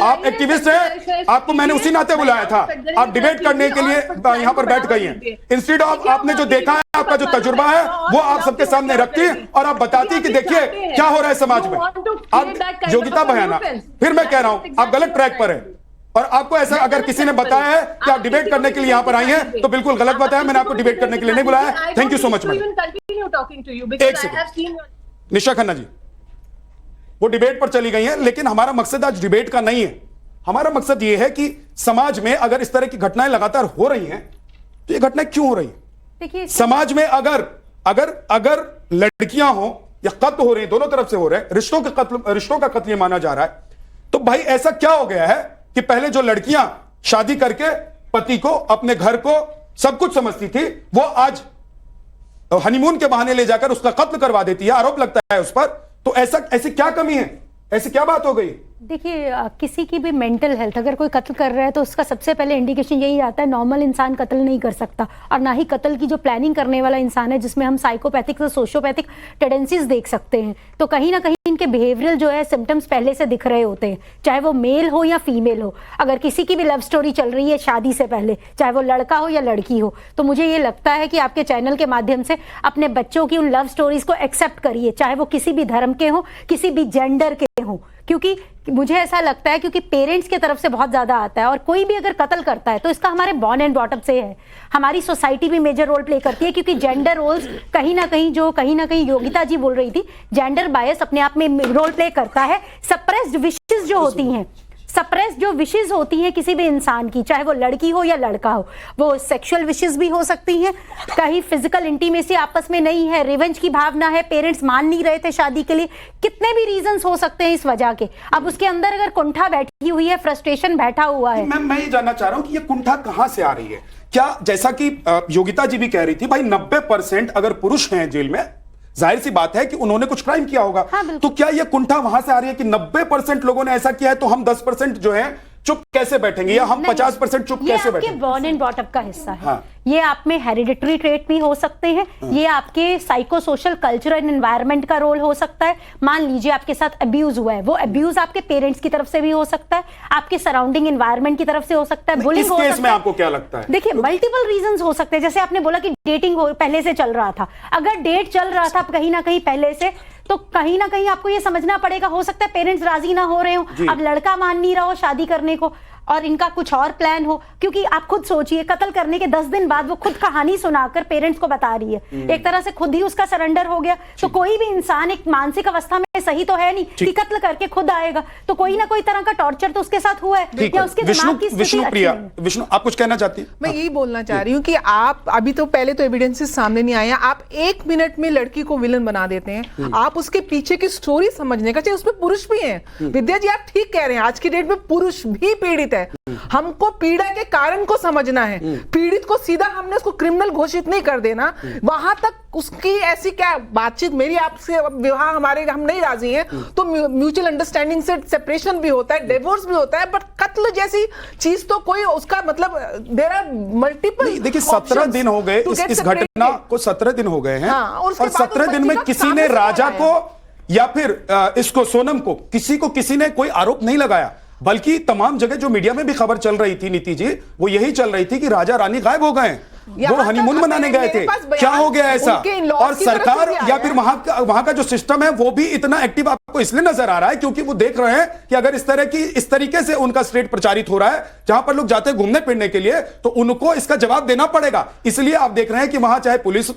आप एक्टिविस्ट हैं, आपको मैंने उसी नाते बुलाया था, आप डिबेट करने के लिए यहाँ पर बैठ गई हैं। इंस्टेड ऑफ आपने जो देखा है, आपका जो तजुर्बा है वो आप सबके सामने रखती और आप बताती कि देखिए क्या हो रहा है समाज में। आप योगिता भयाना, फिर मैं कह रहा हूं आप गलत ट्रैक पर है। और आपको ऐसा अगर किसी ने बताया है कि आप डिबेट करने के लिए यहाँ पर आई हैं तो बिल्कुल गलत बताया। मैंने आपको डिबेट करने के लिए नहीं बुलाया। Thank you so much madam. एक सेकंड, निशा खन्ना जी, वो डिबेट पर चली गई हैं, लेकिन हमारा मकसद आज डिबेट का नहीं है। हमारा मकसद ये है कि समाज में अगर इस तरह की घटनाएं लगातार हो रही हैं तो ये घटनाएं क्यों हो रही हैं। देखिए समाज में अगर लड़कियां हो या कत्ल हो रही हैं, दोनों तरफ से हो रहे हैं, रिश्तों का कत्ल माना जा रहा है, तो भाई ऐसा क्या हो गया है कि पहले जो लड़कियां शादी करके पति को, अपने घर को सब कुछ समझती थी, वो आज हनीमून के बहाने ले जाकर उसका कत्ल करवा देती है, आरोप लगता है उस पर। तो ऐसी क्या कमी है, ऐसी क्या बात हो गई। देखिए किसी की भी मेंटल हेल्थ, अगर कोई कत्ल कर रहा है तो उसका सबसे पहले इंडिकेशन यही आता है, नॉर्मल इंसान कत्ल नहीं कर सकता, और ना ही कत्ल की जो प्लानिंग करने वाला इंसान है, जिसमें हम साइकोपैथिक से सोशियोपैथिक टेंडेंसीज देख सकते हैं। तो कहीं ना कहीं इनके बिहेवियरल जो है सिम्टम्स पहले से दिख रहे होते हैं, चाहे वो मेल हो या फीमेल हो। अगर किसी की भी लव स्टोरी चल रही है शादी से पहले, चाहे वो लड़का हो या लड़की हो, तो मुझे ये लगता है कि आपके चैनल के माध्यम से अपने बच्चों की उन लव स्टोरीज को एक्सेप्ट करिए, चाहे वो किसी भी धर्म के हो, किसी भी जेंडर के हो। क्योंकि मुझे ऐसा लगता है क्योंकि पेरेंट्स की तरफ से बहुत ज्यादा आता है, और कोई भी अगर कत्ल करता है तो इसका हमारे बॉर्न एंड ब्रॉटअप से है। हमारी सोसाइटी भी मेजर रोल प्ले करती है, क्योंकि जेंडर रोल्स कहीं ना कहीं योगिता जी बोल रही थी, जेंडर बायस अपने आप में रोल प्ले करता है। सप्रेस्ड विशेस जो होती हैं, सप्रेस जो विशेस होती हैं किसी भी इंसान की, चाहे वो लड़की हो या लड़का हो, वो सेक्सुअल विशेस भी हो सकती हैं, कहीं फिजिकल इंटीमेसी आपस में नहीं है, रिवेंज की भावना है, पेरेंट्स मान नहीं रहे थे शादी के लिए, कितने भी रीजंस हो सकते हैं इस वजह के। अब उसके अंदर अगर कुंठा बैठी हुई है, फ्रस्ट्रेशन बैठा हुआ है। मैं ये जानना चाह रहा हूं कि ये कुंठा कहां से आ रही है। क्या जैसा कि योगिता जी भी कह रही थी, भाई 90% अगर पुरुष हैं जेल में, जाहिर सी बात है कि उन्होंने कुछ क्राइम किया होगा। हाँ, तो क्या यह कुंठा वहां से आ रही है कि 90% लोगों ने ऐसा किया है तो हम 10% जो है चुप कैसे बैठेंगे, या हम 50% चुप कैसे बैठेंगे। ये बॉर्न एंड ब्रॉट अप का हिस्सा है। हाँ। ये आप में हेरिडिटरी ट्रेट भी हो सकते हैं। ये आपके साइको सोशल कल्चरल एनवायरनमेंट का रोल हो सकता है। मान लीजिए आपके साथ अब्यूज हुआ है, वो अब्यूज आपके पेरेंट्स की तरफ से भी हो सकता है, आपके सराउंडिंग एनवायरनमेंट की तरफ से हो सकता है, बुलिंग हो सकता है। इस केस में आपको क्या लगता है? देखिए मल्टीपल रीजंस हो सकते हैं। जैसे आपने बोला कि डेटिंग पहले से चल रहा था, अगर डेट चल रहा था कहीं ना कहीं पहले से, तो कहीं ना कहीं आपको ये समझना पड़ेगा, हो सकता है पेरेंट्स राजी ना हो रहे हो, अब लड़का मान नहीं रहा हो शादी करने को, और इनका कुछ और प्लान हो, क्योंकि आप खुद सोचिए कत्ल करने के 10 दिन बाद वो खुद कहानी सुनाकर पेरेंट्स को बता रही है, एक तरह से खुद ही उसका सरेंडर हो गया। तो कोई भी इंसान एक मानसिक अवस्था में सही तो है नहीं कि कत्ल करके खुद आएगा, तो कोई ना कोई तरह का टॉर्चर तो उसके साथ हुआ है या उसके दिमाग की स्थिति अच्छी नहीं है। विष्णु, आप कुछ कहना चाहती हैं? मैं यही बोलना चाह रही हूँ कि आप अभी तो पहले तो एविडेंसेस सामने नहीं आया, आप 1 मिनट में लड़की को विलन बना देते हैं। आप उसके पीछे की स्टोरी समझने का, चाहे उसमें पुरुष भी हैं। विद्या जी आप ठीक कह रहे हैं, आज की डेट में पुरुष भी पीड़ित है। हमको पीड़ा के कारण को समझना है, पीड़ित को सीधा हमने उसको क्रिमिनल घोषित नहीं कर देना। वहां तक उसकी ऐसी क्या बातचीत, मेरी आपसे विवाह हमारे हम नहीं राजी हैं तो म्यूचुअल अंडरस्टैंडिंग से सेपरेशन भी होता है, डिवोर्स भी होता है, बट कत्ल जैसी चीज तो कोई उसका मतलब देयर आर मल्टीपल। देखिए 17 दिन हो गए इस घटना को, 17 दिन हो गए हैं। और 17 दिन में किसी ने राजा को या फिर इसको सोनम को किसी ने कोई आरोप नहीं लगाया, बल्कि तमाम जगह जो मीडिया में भी खबर चल रही थी नीति जी, वो यही चल रही थी कि राजा रानी गायब हो गए, वो हनीमून मनाने गए थे, क्या हो गया ऐसा? और सरकार या फिर वहां का जो सिस्टम है वो भी इतना एक्टिव आपको इसलिए नजर आ रहा है क्योंकि वो देख रहे हैं कि अगर इस तरीके से उनका स्टेट प्रचारित हो रहा है जहां पर लोग जाते हैं घूमने फिरने के लिए, तो उनको इसका जवाब देना पड़ेगा। इसलिए आप देख रहे हैं कि वहां चाहे पुलिस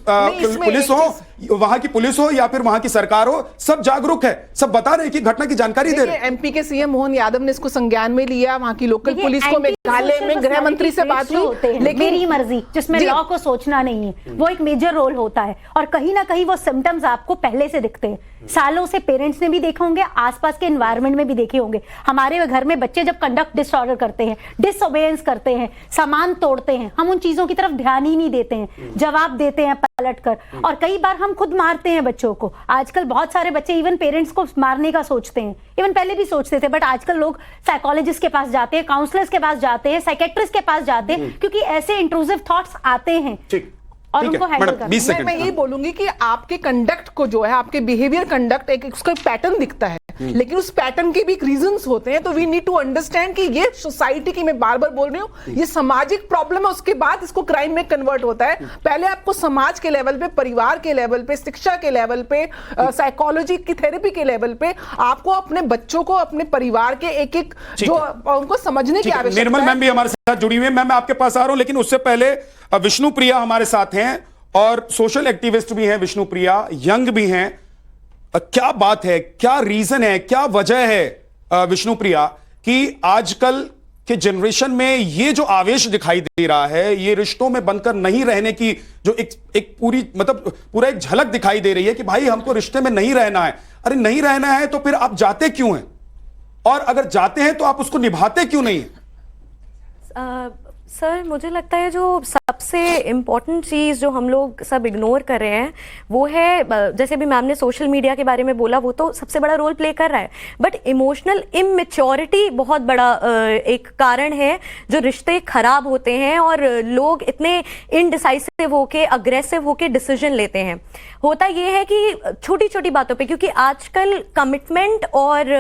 हो, वहां की पुलिस हो या फिर वहां की सरकार हो, सब जागरूक है, सब बता रहे हैं कि घटना की जानकारी दे रहे हैं। एमपी के सीएम मोहन यादव ने इसको संज्ञान में लिया, वहां की लोकल पुलिस को मेघालय में गृह मंत्री से बात हुई, लेकिन मेरी मर्जी जिसमें लॉ को सोचना नहीं है, वो एक मेजर रोल होता है। और कहीं ना कहीं वो सिम्टम्स आपको पहले से दिखते हैं, सालों से पेरेंट्स ने भी देखे होंगे, आसपास के एनवायरनमेंट में भी देखे होंगे। हमारे घर में बच्चे जब कंडक्ट डिसऑर्डर करते हैं, डिसओबेयंस करते हैं, सामान तोड़ते हैं, हम उन चीजों की तरफ ध्यान ही नहीं देते हैं, जवाब देते हैं पलट कर, और कई बार हम खुद मारते हैं बच्चों को। आजकल बहुत सारे बच्चे इवन पेरेंट्स को मारने का सोचते हैं, इवन पहले भी सोचते थे, बट आजकल लोग साइकोलॉजिस्ट के पास जाते हैं, काउंसलर्स के पास जाते हैं, साइकेट्रिस्ट के पास जाते हैं, क्योंकि ऐसे इंट्रूसिव थॉट्स आते हैं और उनको हैंडल करना। मैं यही बोलूंगी कि आपके कंडक्ट को जो है, आपके बिहेवियर कंडक्ट एक उसका पैटर्न दिखता है, लेकिन उस पैटर्न के भी रीजंस होते हैं। तो वी नीड टू अंडरस्टैंड कि ये सोसाइटी की, मैं बार बार बोल रही हूँ, ये सामाजिक प्रॉब्लम है, उसके बाद इसको क्राइम में कन्वर्ट होता है। पहले आपको समाज के लेवल पे, परिवार के लेवल पे, शिक्षा के लेवल पे, साइकोलॉजी की थेरेपी के लेवल पे आपको अपने बच्चों को, अपने परिवार के एक एक जो उनको समझने की आवश्यकता है। निर्मल मैम भी हमारे साथ जुड़ी हुई है, मैं आपके पास आ रहा हूं, लेकिन उससे पहले विष्णु प्रिया हमारे साथ हैं और सोशल एक्टिविस्ट भी हैं विष्णु प्रिया, यंग भी हैं। क्या बात है, क्या रीजन है, क्या वजह है विष्णु प्रिया कि आजकल के जनरेशन में ये जो आवेश दिखाई दे रहा है, ये रिश्तों में बनकर नहीं रहने की जो एक पूरी मतलब पूरा एक झलक दिखाई दे रही है कि भाई हमको रिश्ते में नहीं रहना है। अरे नहीं रहना है तो फिर आप जाते क्यों हैं, और अगर जाते हैं तो आप उसको निभाते क्यों नहीं है? सर मुझे लगता है जो सबसे इम्पॉर्टेंट चीज़ जो हम लोग सब इग्नोर कर रहे हैं वो है, जैसे भी मैम ने सोशल मीडिया के बारे में बोला, वो तो सबसे बड़ा रोल प्ले कर रहा है, बट इमोशनल इमेच्योरिटी बहुत बड़ा एक कारण है जो रिश्ते खराब होते हैं और लोग इतने इनडिसाइसिव होके, अग्रेसिव होके डिसीजन लेते हैं। होता ये है कि छोटी छोटी बातों पे, क्योंकि आजकल कमिटमेंट और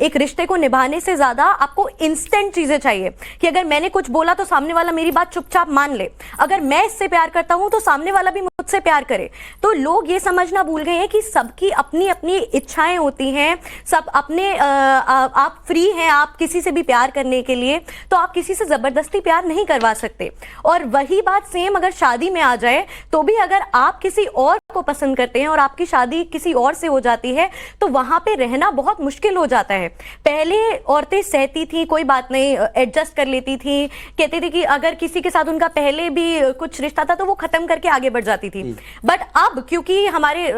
एक रिश्ते को निभाने से ज़्यादा आपको इंस्टेंट चीज़ें चाहिए कि अगर मैंने कुछ बोला तो सामने वाला मेरी बात चुपचाप मान ले, अगर मैं इससे प्यार करता हूं तो सामने वाला भी मुझसे प्यार करे। तो लोग ये समझना भूल गए हैं कि सबकी अपनी अपनी इच्छाएं होती हैं, सब अपने आप फ्री हैं आप किसी से भी प्यार करने के लिए, तो आप किसी से जबरदस्ती प्यार नहीं करवा सकते। और वही बात सेम अगर शादी में आ जाए तो भी अगर आप किसी और को पसंद करते हैं और आपकी शादी किसी और से हो जाती है तो वहां पे रहना बहुत मुश्किल हो जाता है। पहले औरतें सहती थी, कोई बात नहीं, एडजस्ट कर लेती थी, कहती थी कि अगर किसी के साथ उनका पहले भी कुछ रिश्ता था तो वो खत्म करके आगे बढ़ जाती थी। बट अब क्योंकि हमारे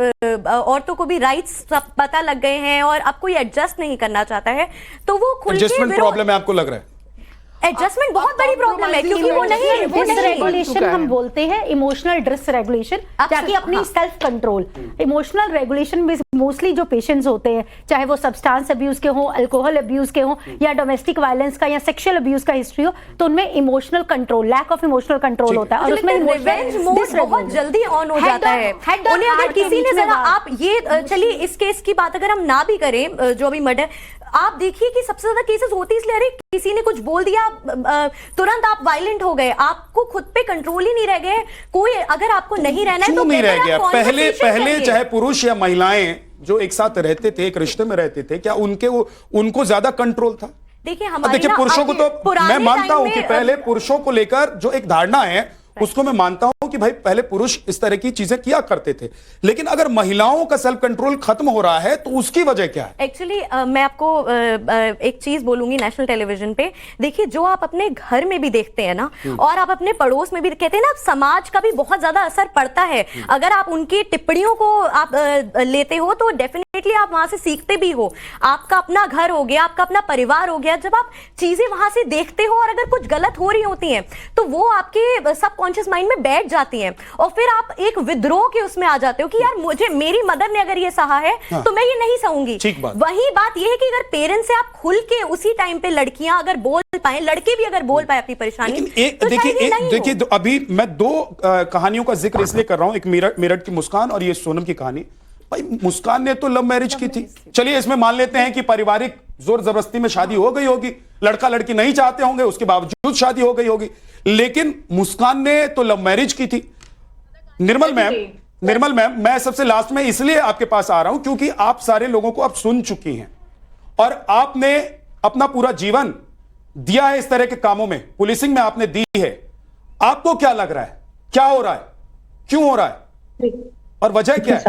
औरतों को भी राइट्स पता लग गए हैं और अब कोई एडजस्ट नहीं करना चाहता है तो वो खुल के प्रॉब्लम है, आपको लग रहा है एडजस्टमेंट बहुत बड़ी प्रॉब्लम है, क्योंकि वो नहीं डिसरेगुलेशन हम बोलते हैं, इमोशनल डिसरेगुलेशन, ताकि अपनी सेल्फ कंट्रोल। इमोशनल रेगुलेशन में मोस्टली जो पेशेंट्स होते हैं, चाहे वो सब्सटेंस अब्यूज के हों, अल्कोहल अब्यूज के हों, या डोमेस्टिक वायलेंस का या सेक्सुअल अब्यूज का हिस्ट्री हो, तो उनमें emotional control, lack of emotional control होता है और उसमें रिवेंज मोड बहुत जल्दी ऑन हो जाता है। उन्हें अगर किसी ने जरा, आप ये चलिए इस केस की बात अगर हम ना भी करें, जो अभी मर्डर, आप देखिए कि सबसे ज्यादा केसेस होती है इसलिए, अरे किसी ने कुछ बोल दिया तुरंत आप वायलेंट हो गए, आपको खुद पे कंट्रोल ही नहीं रह गए। कोई अगर आपको नहीं रहना है तो नहीं रह गया। पहले चाहे पुरुष या महिलाएं जो एक साथ रहते थे, एक रिश्ते में रहते थे, क्या उनको ज्यादा कंट्रोल था? देखिए अब हमारी देखिए ना पुरुषों को तो पुराने मैं मानता टाइम हूं कि में, पहले पुरुषों को लेकर जो एक धारणा है उसको मैं मानता हूं कि भाई पहले पुरुष इस तरह की चीजें किया करते थे, लेकिन अगर महिलाओं का सेल्फ कंट्रोल खत्म हो रहा है तो उसकी वजह क्या है? एक्चुअली मैं आपको एक चीज बोलूंगी नेशनल टेलीविजन पे, देखिए जो आप अपने घर में भी देखते हैं ना और आप अपने पड़ोस में भी कहते हैं ना, समाज का भी बहुत ज्यादा असर पड़ता है। अगर आप उनकी टिप्पणियों को आप लेते हो तो डेफिनेटली आप वहां से सीखते भी हो। आपका अपना घर हो गया, आपका अपना परिवार हो गया, जब आप चीजें वहां से देखते हो और अगर कुछ गलत हो रही होती हैं तो वो आपके सबकॉन्शियस माइंड में बैठ जाती हैं और फिर आप एक विद्रोह के उसमें आ जाते हो कि यार मुझे, मेरी मदर ने अगर ये सहा है तो मैं ये नहीं सहूंगी। वही बात ये है कि अगर पेरेंट्स से आप खुल के उसी टाइम पे लड़कियां अगर बोल पाए, लड़के भी अगर बोल पाए अपनी परेशानी, तो देखिए अभी मैं दो कहानियों का जिक्र इसलिए कर रहा हूं, एक मेरठ की मुस्कान और ये सोनम की कहानी। भाई मुस्कान ने तो लव मैरिज की थी, चलिए इसमें मान लेते हैं कि पारिवारिक जोर जबरदस्ती में शादी हो गई होगी, लड़का लड़की नहीं चाहते होंगे, उसके बावजूद शादी हो गई होगी, लेकिन मुस्कान ने तो लव मैरिज की थी। निर्मल मैम मैं सबसे लास्ट में इसलिए आपके पास आ रहा हूं क्योंकि आप सारे लोगों को आप सुन चुकी हैं और आपने अपना पूरा जीवन दिया है इस तरह के कामों में, पुलिसिंग में आपने दी है। आपको क्या लग रहा है, क्या हो रहा है, क्यों हो रहा है और वजह क्या है?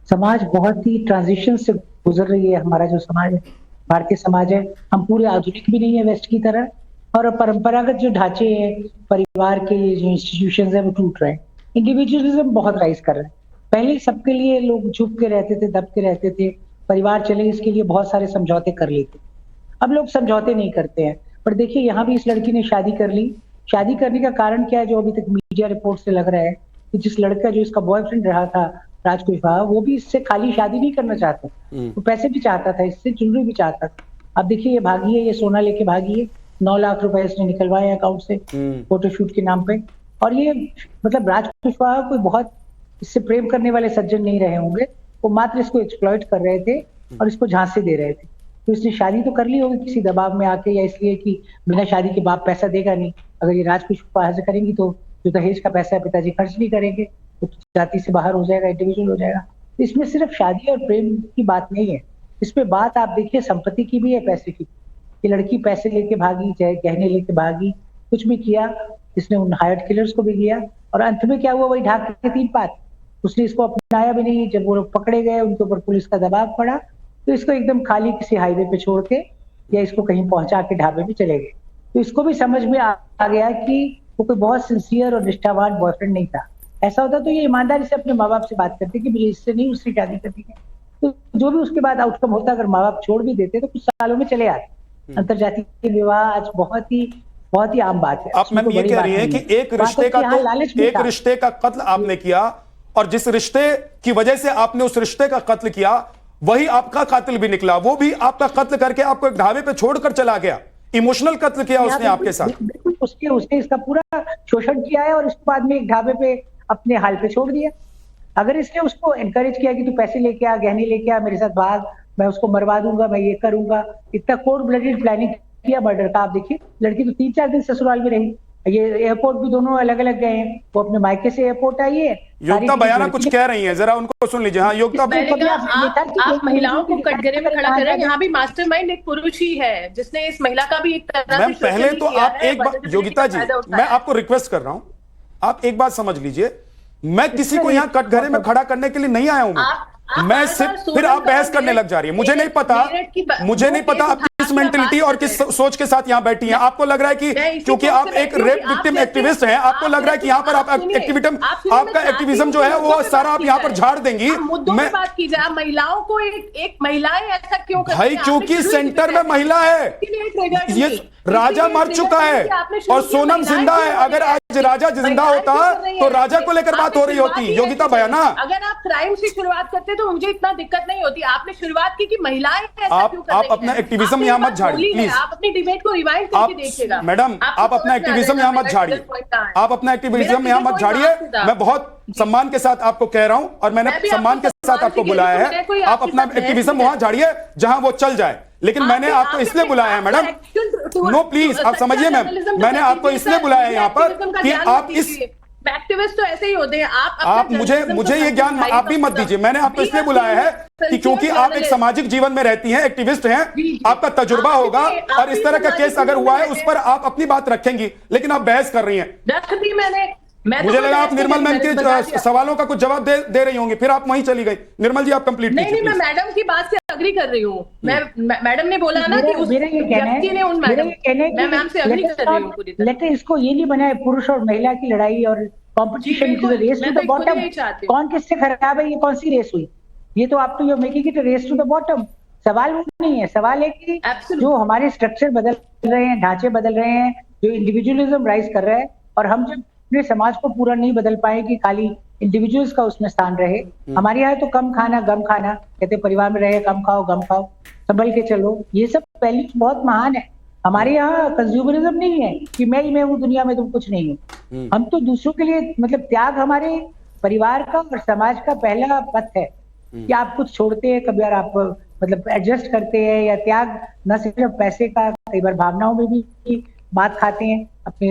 समाज बहुत ही ट्रांजिशन से गुजर रही है। हमारा जो समाज है, भारतीय समाज है, हम पूरे आधुनिक भी नहीं है वेस्ट की तरह, और परंपरागत जो ढांचे हैं परिवार के जो इंस्टीट्यूशंस है वो टूट रहे हैं। इंडिविजुअलिज्म बहुत राइज कर रहा है। पहले सबके लिए लोग छुप के रहते थे, दब के रहते थे, परिवार चले इसके लिए बहुत सारे समझौते कर लेते। अब लोग समझौते नहीं करते हैं। पर देखिए यहाँ भी इस लड़की ने शादी कर ली। शादी करने का कारण क्या है, जो अभी तक मीडिया रिपोर्ट से लग रहा है कि जिस लड़का जो इसका बॉयफ्रेंड रहा था राज कुशवाहा, वो भी इससे खाली शादी नहीं करना चाहता, वो पैसे भी चाहता था, इससे ज्वेलरी भी चाहता था। अब देखिए ये भागी है, ये सोना लेके भागी है, 9 लाख रुपए इसने निकलवाए अकाउंट से फोटोशूट के नाम पे। और ये मतलब राज कुशवाहा कोई बहुत इससे प्रेम करने वाले सज्जन नहीं रहे होंगे, वो मात्र इसको एक्सप्लॉइट कर रहे थे और इसको झांसे दे रहे थे। तो इसने शादी तो कर ली होगी किसी दबाव में आके, या इसलिए कि बिना शादी के बाप पैसा देगा नहीं, अगर ये राज कुशवाहा से करेंगी तो जो दहेज का पैसा है पिताजी खर्च नहीं करेंगे, तो जाति से बाहर हो जाएगा, इंडिविजुअल हो जाएगा। इसमें सिर्फ शादी और प्रेम की बात नहीं है, इसमें बात आप देखिए संपत्ति की भी है, पैसे की। ये लड़की पैसे लेके भागी, चाहे गहने लेके भागी, कुछ भी किया, इसने उन हायर्ड किलर्स को भी लिया, और अंत में क्या हुआ, वही ढाक के 3 बात। उसने इसको अपनाया भी नहीं। जब वो लोग पकड़े गए, उनके ऊपर पुलिस का दबाव पड़ा, तो इसको एकदम खाली किसी हाईवे पे छोड़ के या इसको कहीं पहुंचा के ढाबे पे चले गए। तो इसको भी समझ में आ गया कि वो कोई बहुत सिंसियर और निष्ठावान बॉयफ्रेंड नहीं था। ऐसा होता तो ये ईमानदारी से अपने माँ बाप से बात करते कि मुझे इससे नहीं उससे शादी करनी है। तो जो भी उसके बाद आउटकम होता, अगर माँ बाप छोड़ भी देते तो कुछ सालों में चले आते। अंतरजातीय विवाह आज बहुत ही आम बात है। आप मैम ये कह रही है कि एक रिश्ते का कत्ल आपने किया, और जिस रिश्ते की वजह से आपने उस रिश्ते का कत्ल किया वही आपका कातिल भी निकला। वो भी आपका कत्ल करके आपको एक ढाबे पे छोड़कर चला गया। इमोशनल कत्ल किया उसने आपके साथ। बिल्कुल उसने इसका पूरा शोषण किया है और उसके बाद में एक ढाबे पे अपने हाल पे छोड़ दिया। अगर इसने उसको एनकरेज किया कि तू पैसे लेके आ, गहने लेके आ, मेरे साथ भाग, मैं उसको मरवा दूंगा, मैं ये करूंगा, इतना कोल्ड ब्लडेड प्लानिंग किया मर्डर का। आप देखिए लड़की तो 3-4 दिन ससुराल में रही। ये एयरपोर्ट भी दोनों अलग अलग गए हैं, वो अपने मायके से एयरपोर्ट आई है। योगिता बयाना कुछ कह रही है, जरा उनको सुन लीजिए। हाँ योगिता, आप महिलाओं को कटघरे में खड़ा कर रहे हैं। यहाँ भी मास्टरमाइंड एक पुरुष ही है जिसने इस महिला का भी एक तरह से पहले तो आप एक बार, योगिता जी मैं आपको रिक्वेस्ट कर रहा हूं, आप एक बात समझ लीजिए, मैं किसी को यहाँ कटघरे में खड़ा करने के लिए नहीं आया हूं। मैं सिर्फ, फिर आप बहस करने लग जा रही है। मुझे नहीं पता आप किस मेंटलिटी और किस सोच के साथ यहाँ बैठी हैं। आपको लग रहा है कि क्योंकि आप एक रेप विक्टिम एक्टिविस्ट हैं, आपको लग रहा है कि यहाँ पर आप आपका एक्टिविज्म जो है वो सारा आप यहाँ पर झाड़ देंगी। मैं बात कीजिए, आप महिलाओं को एक महिलाएं ऐसा क्यों करती हैं? भाई क्योंकि सेंटर में महिला है, ये राजा मर चुका है और सोनम जिंदा है। अगर आज राजा जिंदा होता तो राजा को लेकर बात हो रही होती। योगिता बयाना, अगर आप क्राइम से शुरुआत करते तो मुझे इतना दिक्कत नहीं होती। आपने शुरुआत की कि महिलाएं ऐसा क्यों कर रही हैं? आप अपना एक्टिविज्म यहाँ मत झाड़िए प्लीज। आप अपनी डिबेट को रिवाइंड करके देखिएगा। मैडम आप अपना एक्टिविज्म यहाँ मत झाड़िए, आप अपना एक्टिविज्म यहाँ मत झाड़िए। मैं बहुत सम्मान के साथ आपको कह रहा हूं और मैंने सम्मान के साथ आपको बुलाया है। आप अपना एक्टिविज्म वहां झाड़िए जहां वो चल जाए, लेकिन मैंने आपको इसलिए बुलाया है मैडम। नो प्लीज आप समझिए मैम, मैंने आपको इसलिए बुलाया है यहाँ पर कि आप इस एक्टिविस्ट तो ऐसे ही होते हैं। आप मुझे ये ज्ञान आप भी मत दीजिए। मैंने आपको इसलिए बुलाया है कि क्योंकि आप एक सामाजिक जीवन में रहती हैं, एक्टिविस्ट हैं, आपका तजुर्बा होगा और इस तरह का केस अगर हुआ है उस पर आप अपनी बात रखेंगी, लेकिन आप बहस कर रही हैं। रख दी मैंने। मुझे लगा आप निर्मल मैम के सवालों का कुछ जवाब दे रही होंगी, फिर आप वहीं चली गई। निर्मल जी आप कंप्लीट कीजिए। नहीं, मैं मैडम की बात से अग्री कर रही हूँ। मैडम ने बोला ना कि उस व्यक्ति ने उन मैडम, मैं मैम से अग्री कर रही हूँ पूरी तरह। लेकिन इसको ये नहीं बनाए पुरुष और महिला की लड़ाई और कंपटीशन की रेस टू द बॉटम। कौन किससे खराब है, ये कौन सी रेस हुई? ये तो आप तो you making it race to the bottom. सवाल वो नहीं है, सवाल है कि जो हमारे स्ट्रक्चर बदल रहे हैं, ढांचे बदल रहे हैं, जो इंडिविजुअलिज्म राइज कर रहा है, और हम जब अपने समाज को पूरा नहीं बदल पाए कि खाली इंडिविजुअल्स का उसमें स्थान रहे। हमारे यहाँ तो कम खाना गम खाना कहते, परिवार में रहे कम खाओ गम खाओ, संभल के चलो, ये सब वैल्यूज बहुत महान है। हमारे यहाँ कंज्यूमरिज्म नहीं है कि मैं ही मैं हूँ दुनिया में, तुम कुछ नहीं हो। हम तो दूसरों के लिए मतलब त्याग हमारे परिवार का और समाज का पहला पथ है कि आप कुछ छोड़ते हैं, कभी बार आप मतलब एडजस्ट करते हैं, या त्याग न सिर्फ पैसे का, कई बार भावनाओं में भी बात खाते हैं, अपने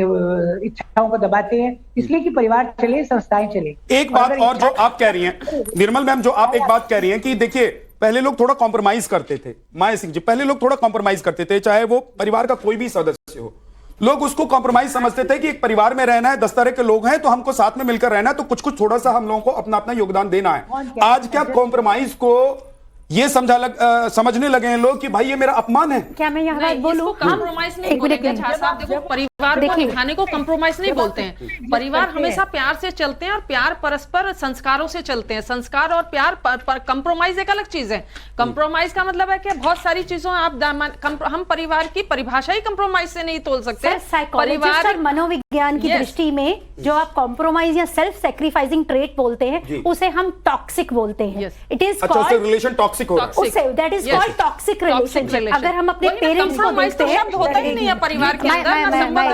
इच्छाओं को दबाते हैं, इसलिए कि परिवार चले, संस्थाएं चले। एक बात और जो आप कह रही हैं निर्मल मैम, जो आप एक बात कह रही हैं कि देखिए पहले लोग थोड़ा कॉम्प्रोमाइज करते थे, माया सिंह जी, पहले लोग थोड़ा कॉम्प्रोमाइज करते थे, चाहे वो परिवार का कोई भी सदस्य हो, लोग उसको कॉम्प्रोमाइज समझते थे कि एक परिवार में रहना है, 10 तरह के लोग हैं तो हमको साथ में मिलकर रहना है, तो कुछ कुछ थोड़ा सा हम लोगों को अपना अपना योगदान देना है। आज क्या कॉम्प्रोमाइज को ये समझने लगे हैं लोग कि भाई ये मेरा अपमान है। क्या मैं यहाँ बात बोलूं? कॉम्प्रोमाइज नहीं बोलेंगे झा साहब। देखो, परिवार को निभाने को कॉम्प्रोमाइज नहीं बोलते हैं। परिवार हमेशा प्यार से चलते हैं और प्यार परस्पर संस्कारों से चलते हैं। संस्कार और प्यार कॉम्प्रोमाइज एक अलग चीज है। कॉम्प्रोमाइज का मतलब है कि बहुत सारी चीजों आप हम परिवार की परिभाषा ही कॉम्प्रोमाइज से नहीं तोल सकते। परिवार और मनोविज्ञान की दृष्टि में जो आप कॉम्प्रोमाइज या सेल्फ सेक्रीफाइसिंग ट्रेट बोलते हैं, उसे हम टॉक्सिक बोलते हैं। इट इज रिलेशन टॉक्सिक हो रहा है, that is called toxic relationship. अगर हम अपने पेरेंट्स को देखते हैं, होता ही नहीं है परिवार के अंदर।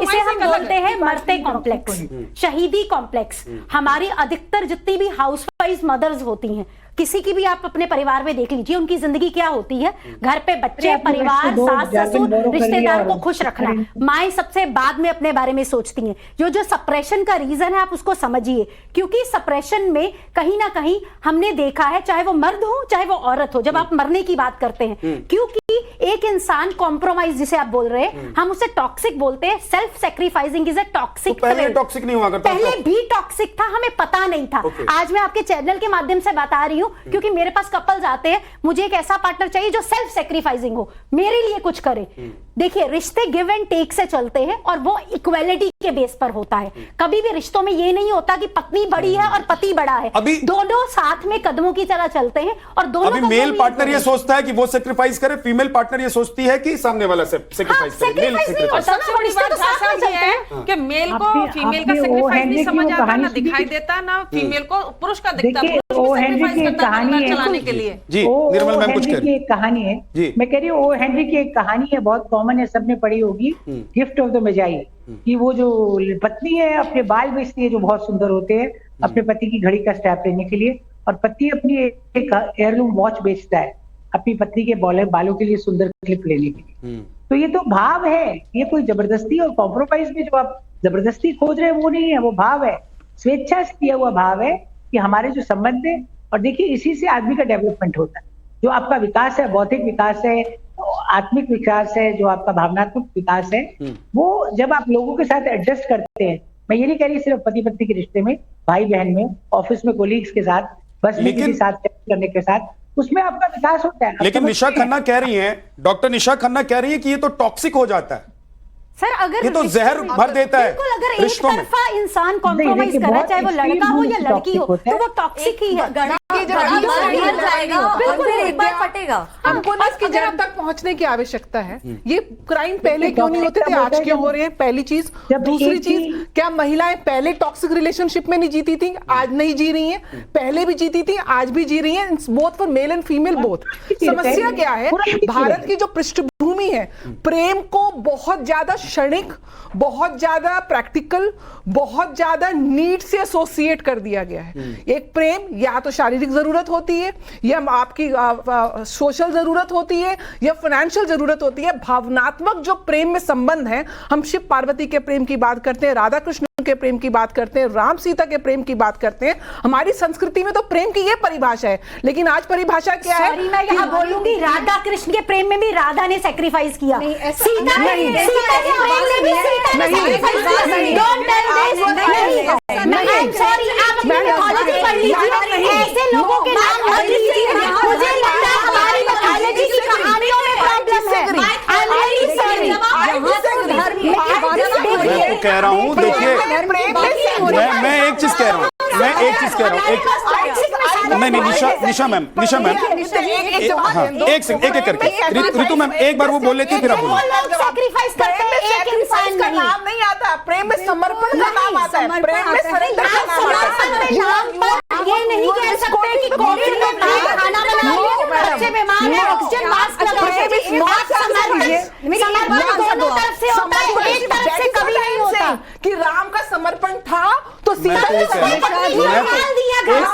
इसे हम बोलते हैं मरते कॉम्प्लेक्स, शहीदी कॉम्प्लेक्स। हमारी अधिकतर जितनी भी हाउसवाइफ मदर्स होती हैं, किसी की भी आप अपने परिवार में देख लीजिए, उनकी जिंदगी क्या होती है, घर पे बच्चे, परिवार, सास ससुर, रिश्तेदार को खुश रखना। माएं सबसे बाद में अपने बारे में सोचती हैं। जो सप्रेशन का रीजन है आप उसको समझिए, क्योंकि सप्रेशन में कहीं ना कहीं हमने देखा है, चाहे वो मर्द हो चाहे वो औरत हो, जब आप मरने की बात करते हैं, क्योंकि एक इंसान कॉम्प्रोमाइज जिसे आप बोल रहे हैं, हम उसे टॉक्सिक बोलते हैं। Self sacrificing is a toxic. पहले टॉक्सिक नहीं हुआ करता, पहले भी टॉक्सिक था, हमें पता नहीं था। आज मैं आपके चैनल के माध्यम से बता रही हूं, क्योंकि मेरे पास कपल्स आते हैं, मुझे एक ऐसा पार्टनर चाहिए जो सेल्फ सेक्रीफाइसिंग हो, मेरे लिए कुछ करे। देखिए, रिश्ते गिव एंड टेक से चलते हैं और वो इक्वालिटी के बेस पर होता है। कभी भी रिश्तों में ये नहीं होता कि पत्नी बड़ी है और पति बड़ा है। अभी दोनों साथ में कदमों की तरह चलते हैं और दोनों। अभी मेल पार्टनर ये सोचता है कि वो सेक्रीफाइस करे, फीमेल पार्टनर ये सोचती है कि सामने वाला सेक्रीफाइस करे। कि मेल को फीमेल का सेक्रीफाइस नहीं समझ आता, ना दिखाई देता, ना फीमेल को पुरुष का दिखता। ओ हेनरी की एक कहानी है चलाने के लिए। जी निर्मल मैम कुछ कह रही है। एक कहानी है, मैं कह रही हूँ, ओ हेनरी की एक कहानी है, बहुत कॉमन है, सबने पढ़ी होगी, गिफ्ट ऑफ द मेजाई। कि वो जो पत्नी है अपने बाल बेचती है जो बहुत सुंदर होते हैं अपने पति की घड़ी का स्टैप लेने के लिए, और पति अपनी एक एयरलूम वॉच बेचता है अपनी पत्नी के बालों के लिए सुंदर क्लिप लेने के लिए। तो ये तो भाव है, ये कोई जबरदस्ती और कॉम्प्रोमाइज में जो आप जबरदस्ती खोज रहे हैं वो नहीं है, वो भाव है, स्वेच्छा से दिया हुआ भाव है कि हमारे जो संबंध है। और देखिए, इसी से आदमी का डेवलपमेंट होता है। जो आपका विकास है, बौद्धिक विकास है, आत्मिक विकास है, जो आपका भावनात्मक विकास है, वो जब आप लोगों के साथ एडजस्ट करते हैं। मैं ये नहीं कह रही सिर्फ पति पत्नी के रिश्ते में, भाई बहन में, ऑफिस में कोलीग्स के साथ, बस में किसी साथ करने के साथ, उसमें आपका विकास होता है। लेकिन निशा खन्ना कह रही है, डॉक्टर निशा खन्ना कह रही है कि ये तो टॉक्सिक हो जाता है। सर, अगर ये तो जहर भर देता है। बिल्कुल, अगर एक तरफा इंसान कॉम्प्रोमाइज कर रहा है, चाहे वो लड़का हो या लड़की हो, तो वो टॉक्सिक ही है। बिल्कुल, एक बार फटेगा। हमको ना इसकी जड़ तक पहुंचने की आवश्यकता है। ये क्राइम पहले क्यों नहीं होते थे, आज क्यों हो रहे हैं? पहली चीज। दूसरी चीज, क्या महिलाएं पहले टॉक्सिक रिलेशनशिप में नहीं जीती थी? आज नहीं जी रही हैं। पहले भी जीती थी, आज भी जी रही हैं, both for male and female both. समस्या क्या है? भारत की जो पृष्ठभूमि मालूम ही है, प्रेम को बहुत ज्यादा क्षणिक, बहुत ज्यादा प्रैक्टिकल, बहुत ज्यादा नीड से एसोसिएट कर दिया गया है। एक प्रेम या तो शारीरिक जरूरत होती है, या आपकी सोशल जरूरत होती है, या फाइनेंशियल जरूरत होती है। भावनात्मक जो प्रेम में संबंध है, हम शिव पार्वती के प्रेम की बात करते हैं, राधा कृष्ण के प्रेम की बात करते हैं, राम सीता के प्रेम की बात करते हैं। हमारी संस्कृति में तो प्रेम की ये परिभाषा है, लेकिन आज परिभाषा क्या है? मैं यहाँ बोलूंगी, राधा कृष्ण के प्रेम में भी राधा ने सैक्रिफाइस किया, सीता के प्रेम में भी सीता ने सैक्रिफाइस। Don't tell this. नहीं, सॉरी, आप मिथोलॉजी पढ़ लीजिए, ऐसे लोगों के नाम मत लीजिए। मुझे लगता है हमारी मिथोलॉजी की कहानियों में प्रॉब्लम है। I am really sorry. मैं तो कह रहा हूँ, देखिए मैं एक चीज कह रहा हूँ, नहीं निशा मैम एक सेकंड, एक करके ऋतु मैम एक बार वो बोल लेती फिर आप बोलो। सैक्रिफाइस करते हैं, एक इंसान का नाम नहीं आता, प्रेम में समर्पण का नाम आता है, प्रेम में सरेंडर का नाम आता है। ये नहीं कह सकते कि कोविड में खाना बना बच्चे बीमार है, ऑक्सीजन मास्क लगाओ। समर्पण दोनों तरफ से होता है, एक तरफ से कभी नहीं होता। कि राम का समर्पण था तो सीता ने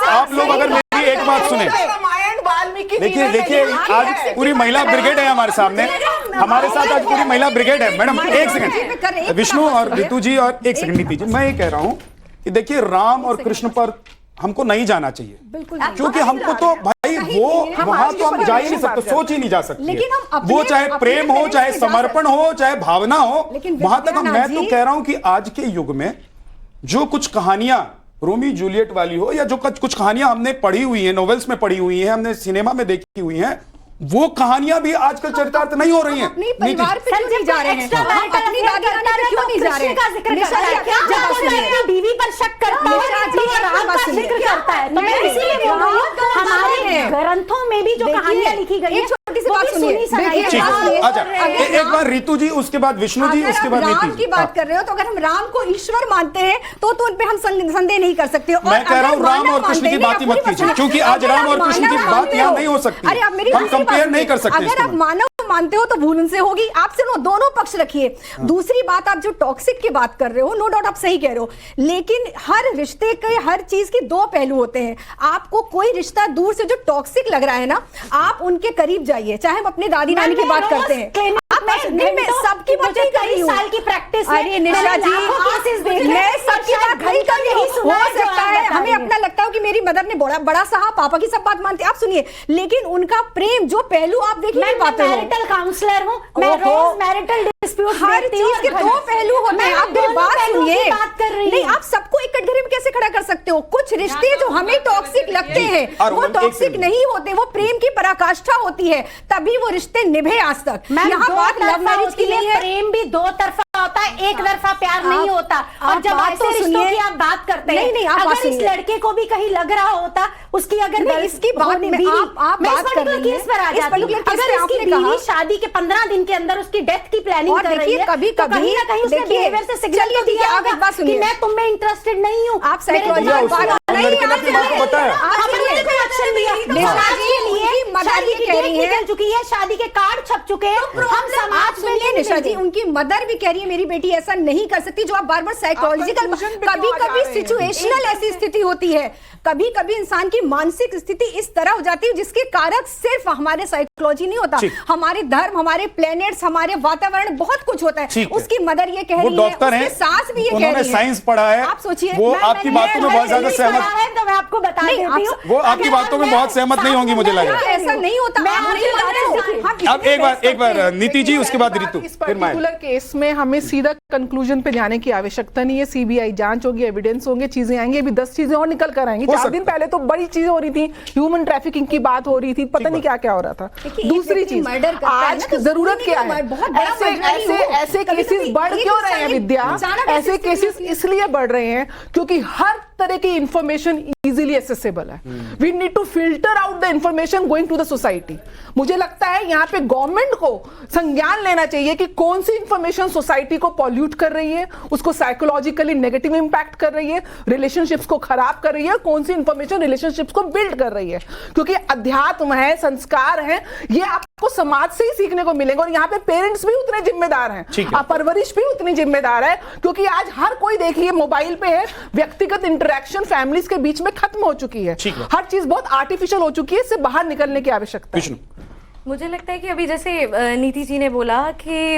आप लोग अगर मेरी एक बात सुने, रामायण वाल्मीकि, देखिए आज पूरी महिला ब्रिगेड है हमारे सामने, हमारे साथ आज पूरी महिला ब्रिगेड है। मैडम एक सेकंड, विष्णु और ऋतु जी, और एक सेकंड नीति जी, मैं ये कह रहा हूँ कि देखिए राम और कृष्ण पर हमको नहीं जाना चाहिए, क्योंकि हमको तो भाई वो वहां तो हम जा ही नहीं सकते, सोच ही नहीं जा सकते। वो चाहे प्रेम हो, चाहे समर्पण हो, चाहे भावना हो, वहां तक मैं तो कह रहा हूं कि आज के युग में जो कुछ कहानियां रोमी जूलियट वाली हो, या जो कुछ कहानियां हमने पढ़ी हुई है, नॉवेल्स में पढ़ी हुई है, हमने सिनेमा में देखी हुई है, वो कहानियां भी आजकल चरितार्थ नहीं हो रही हैं। अपने परिवार पे क्यों नहीं जा रहे हैं? अपनी दादी नानी पे क्यों नहीं जा रहे हैं? का जिक्र करता है, जब वो अपनी बीवी पर शक करता है तो वो राम का जिक्र करता है। तो मैं इसीलिए बोल रही हूं, हमारे ग्रंथों में भी जो कहानियां लिखी गई है, छोटी सी बात सुनिए। एक बार ऋतु जी, उसके बाद विष्णु जी, उसके बाद नीति राम की बात कर रहे हो, तो अगर हम राम को ईश्वर मानते हैं तो उन पे हम संदेह नहीं कर सकते। मैं कह रहा हूँ राम और कृष्ण की बात ही मत कीजिए, क्योंकि आज राम और कृष्ण की बात यहाँ नहीं हो सकती, हम कंपेयर नहीं कर सकते। अगर आप मानव मानते हो तो भूल उनसे होगी, आपसे दोनों पक्ष रखिए। दूसरी बात, आप जो टॉक्सिक की बात कर रहे हो, नो डाउट आप सही कह रहे हो, लेकिन हर रिश्ते के, हर चीज की दो पहलू होते हैं। आपको कोई रिश्ता दूर से जो टॉक्सिक लग रहा है ना, आप उनके करीब जाइए, चाहे हम अपने दादी नानी की बात करते हैं, सबकी बात नहीं, साल की प्रैक्टिस। अरे निशा जी, मैं सबकी बात नहीं कर रही हूं। हो सकता है हमें अपना लगता हो कि मेरी मदर ने बड़ा साहब पापा की सब बात मानते, आप सुनिए, लेकिन उनका प्रेम जो पहलू आप देख नहीं पाते हो। मैरिटल काउंसलर हूं मैं, रोज मैरिटल डिस्प्यूट, हर चीज के दो पहलू होते हैं। आप मेरी बात सुनिए, नहीं आप सबको एक कटघरे में कैसे खड़ा कर सकते हो? कुछ रिश्ते जो हमें टॉक्सिक लगते हैं वो टॉक्सिक नहीं होते, वो प्रेम की पराकाष्ठा होती है, तभी वो रिश्ते निभे आज तक। यहाँ बात लव मैरिज की नहीं है, प्रेम भी दो तरफा होता है, एक तरफा प्यार नहीं होता। और जब ऐसे रिश्तों की आप बात करते हैं, नहीं, अगर इस लड़के को भी कहीं लग रहा होता, उसकी अगर इसकी बात में आप बात कर रही हैं, केस पर आ जाती हूं, अगर इसकी बीवी शादी के 15 दिन के अंदर उसकी डेथ की प्लानिंग कर रही है, कभी तो कहीं ना कहीं उसके बिहेवियर से सिग्नल तो दिया होगा कि मैं तुम में इंटरेस्टेड नहीं हूं। आप साइकोलॉजी लड़के ने अपनी बात को बताया, शादी की डेट निकल चुकी है, शादी के कार्ड छप चुके हैं, हम समाज में नहीं। निशा जी, उनकी मदर भी कह रही है मेरी बेटी ऐसा नहीं कर सकती, जो आप बार बार साइकोलॉजिकल, कभी कभी सिचुएशनल ऐसी स्थिति होती है, कभी कभी इंसान की मानसिक स्थिति इस तरह हो जाती है जिसके कारक सिर्फ हमारे साइकोलॉजी नहीं होता, हमारे धर्म, हमारे प्लैनेट्स, हमारे वातावरण, बहुत कुछ होता है। उसकी मदर ये कह रही है, उसकी सास भी ये कह रही है, साइंस पढ़ा है, आप सोचिए, वो आपकी बातों में बहुत ज्यादा सहमत है, तो मैं आपको बता देती हूं, वो आपकी बातों में बहुत सहमत नहीं होंगी, मुझे लग रहा है ऐसा नहीं होता। अब एक बार नीति जी, उसके बाद ऋतु। इस पर्टिकुलर केस में हमें सीधा कंक्लूजन पे जाने की आवश्यकता नहीं है, सीबीआई जांच होगी, एविडेंस होंगे, चीजें आएंगी, अभी 10 चीजें और निकल कर आएंगी। 4 दिन पहले तो बड़ी चीजें हो रही थी, ह्यूमन ट्रैफिकिंग की बात हो रही थी, पता नहीं क्या क्या हो रहा था। दूसरी चीज, आज जरूरत क्या है, ऐसे केसेस बढ़ क्यों रहे हैं विद्या? ऐसे केसेस इसलिए बढ़ रहे हैं क्योंकि हर तरह की इंफॉर्मेशन इजीली एसेसेबल है. We need to filter out the information going to the society. मुझे लगता है यहाँ पे गवर्नमेंट को संज्ञान लेना चाहिए कि कौन सी इंफॉर्मेशन सोसाइटी को पॉल्यूट कर रही है, उसको साइकोलॉजिकली नेगेटिव इंपैक्ट कर रही है, रिलेशनशिप्स को खराब कर रही है, कौन सी इंफॉर्मेशन रिलेशनशिप्स को बिल्ड कर रही है. क्योंकि अध्यात्म है, संस्कार है, ये आपको समाज से ही सीखने को मिलेंगे. और यहाँ पे पेरेंट्स भी उतने जिम्मेदार हैं, परवरिश भी उतनी जिम्मेदार है. क्योंकि आज हर कोई देखिए मोबाइल पे है, व्यक्तिगत इंटरेक्शन फैमिलीज के बीच में खत्म हो चुकी है. हर चीज बहुत आर्टिफिशियल हो चुकी है, इससे बाहर निकलने की आवश्यकता है. मुझे लगता है कि अभी जैसे नीति जी ने बोला कि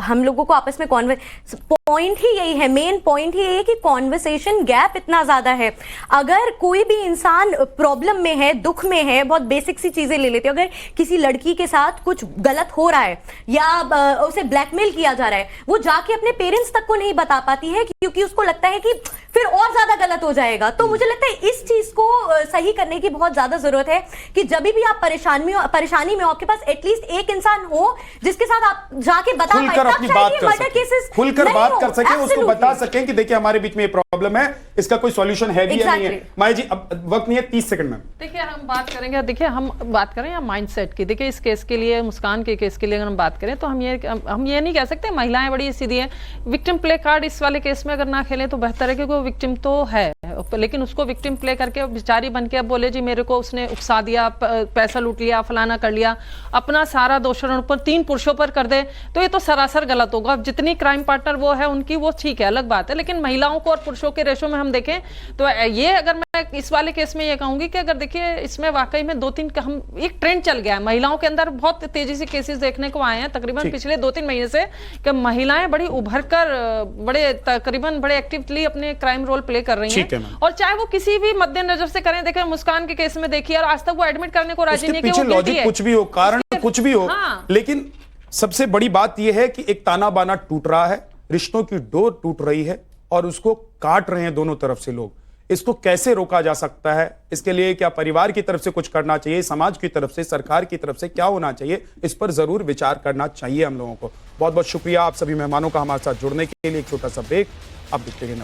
हम लोगों को आपस में पॉइंट ही यही है, मेन पॉइंट ही यही है कि कॉन्वर्सेशन गैप इतना ज्यादा है. अगर कोई भी इंसान प्रॉब्लम में है, दुख में है, बहुत बेसिक सी चीजें ले लेते हैं, अगर किसी लड़की के साथ कुछ गलत हो रहा है या उसे ब्लैकमेल किया जा रहा है, वो जाके अपने पेरेंट्स तक को नहीं बता पाती है क्योंकि उसको लगता है कि फिर और ज्यादा गलत हो जाएगा. तो मुझे लगता है इस चीज को सही करने की बहुत ज्यादा जरूरत है कि जब भी आप परेशानी में हो, आपके पास एटलीस्ट एक इंसान हो जिसके साथ आप जाके बता पाए, खुलकर अपनी बात कर सकें, उसको बता सकें कि देखिए हमारे बीच में ये प्रॉब्लम है, इसका कोई सॉल्यूशन है भी या नहीं है. माया जी, अब वक्त नहीं है, 30 सेकंड में. देखिए हम बात करेंगे, देखिए हम बात करें या माइंडसेट की. देखिए इस केस के लिए, मुस्कान के केस के लिए अगर हम बात करें तो हम ये नहीं कह सकते महिलाएं बड़ी सीधी हैं. विक्टिम प्ले कार्ड इस वाले केस में अगर ना खेलें तो बेहतर है, क्योंकि वो विक्टिम तो है, लेकिन उसको विक्टिम प्ले करके बेचारी बन के अब बोले जी मेरे को उसने उकसा दिया, पैसा लूट लिया, फलाना कर लिया, अपना सारा दोषारोपण ऊपर 3 पुरुषों पर कर दे, तो ये तो सरासर गलत होगा. अब जितनी क्राइम पार्टनर वो है उनकी, वो ठीक है, अलग बात है, लेकिन महिलाओं को और पुरुषों के रेशो में हम देखें तो ये, अगर मैं इस वाले केस में ये कहूंगी कि अगर देखिए इसमें वाकई में 2-3 हम एक ट्रेंड चल गया है महिलाओं के अंदर, बहुत तेजी से केसेस देखने को आए हैं तकरीबन पिछले 2-3 महीने से, कि महिलाएं बड़ी उभर कर बड़े एक्टिवली अपने क्राइम रोल प्ले कर रही हैं. और चाहे वो किसी भी मद्देनजर से करें, देखिए मुस्कान के केस में देखिए, और आज तक वो एडमिट करने को राजी नहीं, कि वो लॉजिक कुछ भी हो, कारण कुछ भी हो, लेकिन सबसे बड़ी बात यह है कि एक ताना बाना टूट रहा है, रिश्तों की डोर टूट रही है और उसको काट रहे हैं दोनों तरफ से लोग. इसको कैसे रोका जा सकता है? इसके लिए क्या परिवार की तरफ से कुछ करना चाहिए, समाज की तरफ से, सरकार की तरफ से क्या होना चाहिए, इस पर जरूर विचार करना चाहिए हम लोगों को. बहुत बहुत शुक्रिया आप सभी मेहमानों का हमारे साथ जुड़ने के लिए. एक छोटा सा ब्रेक, अब देखते रहिए.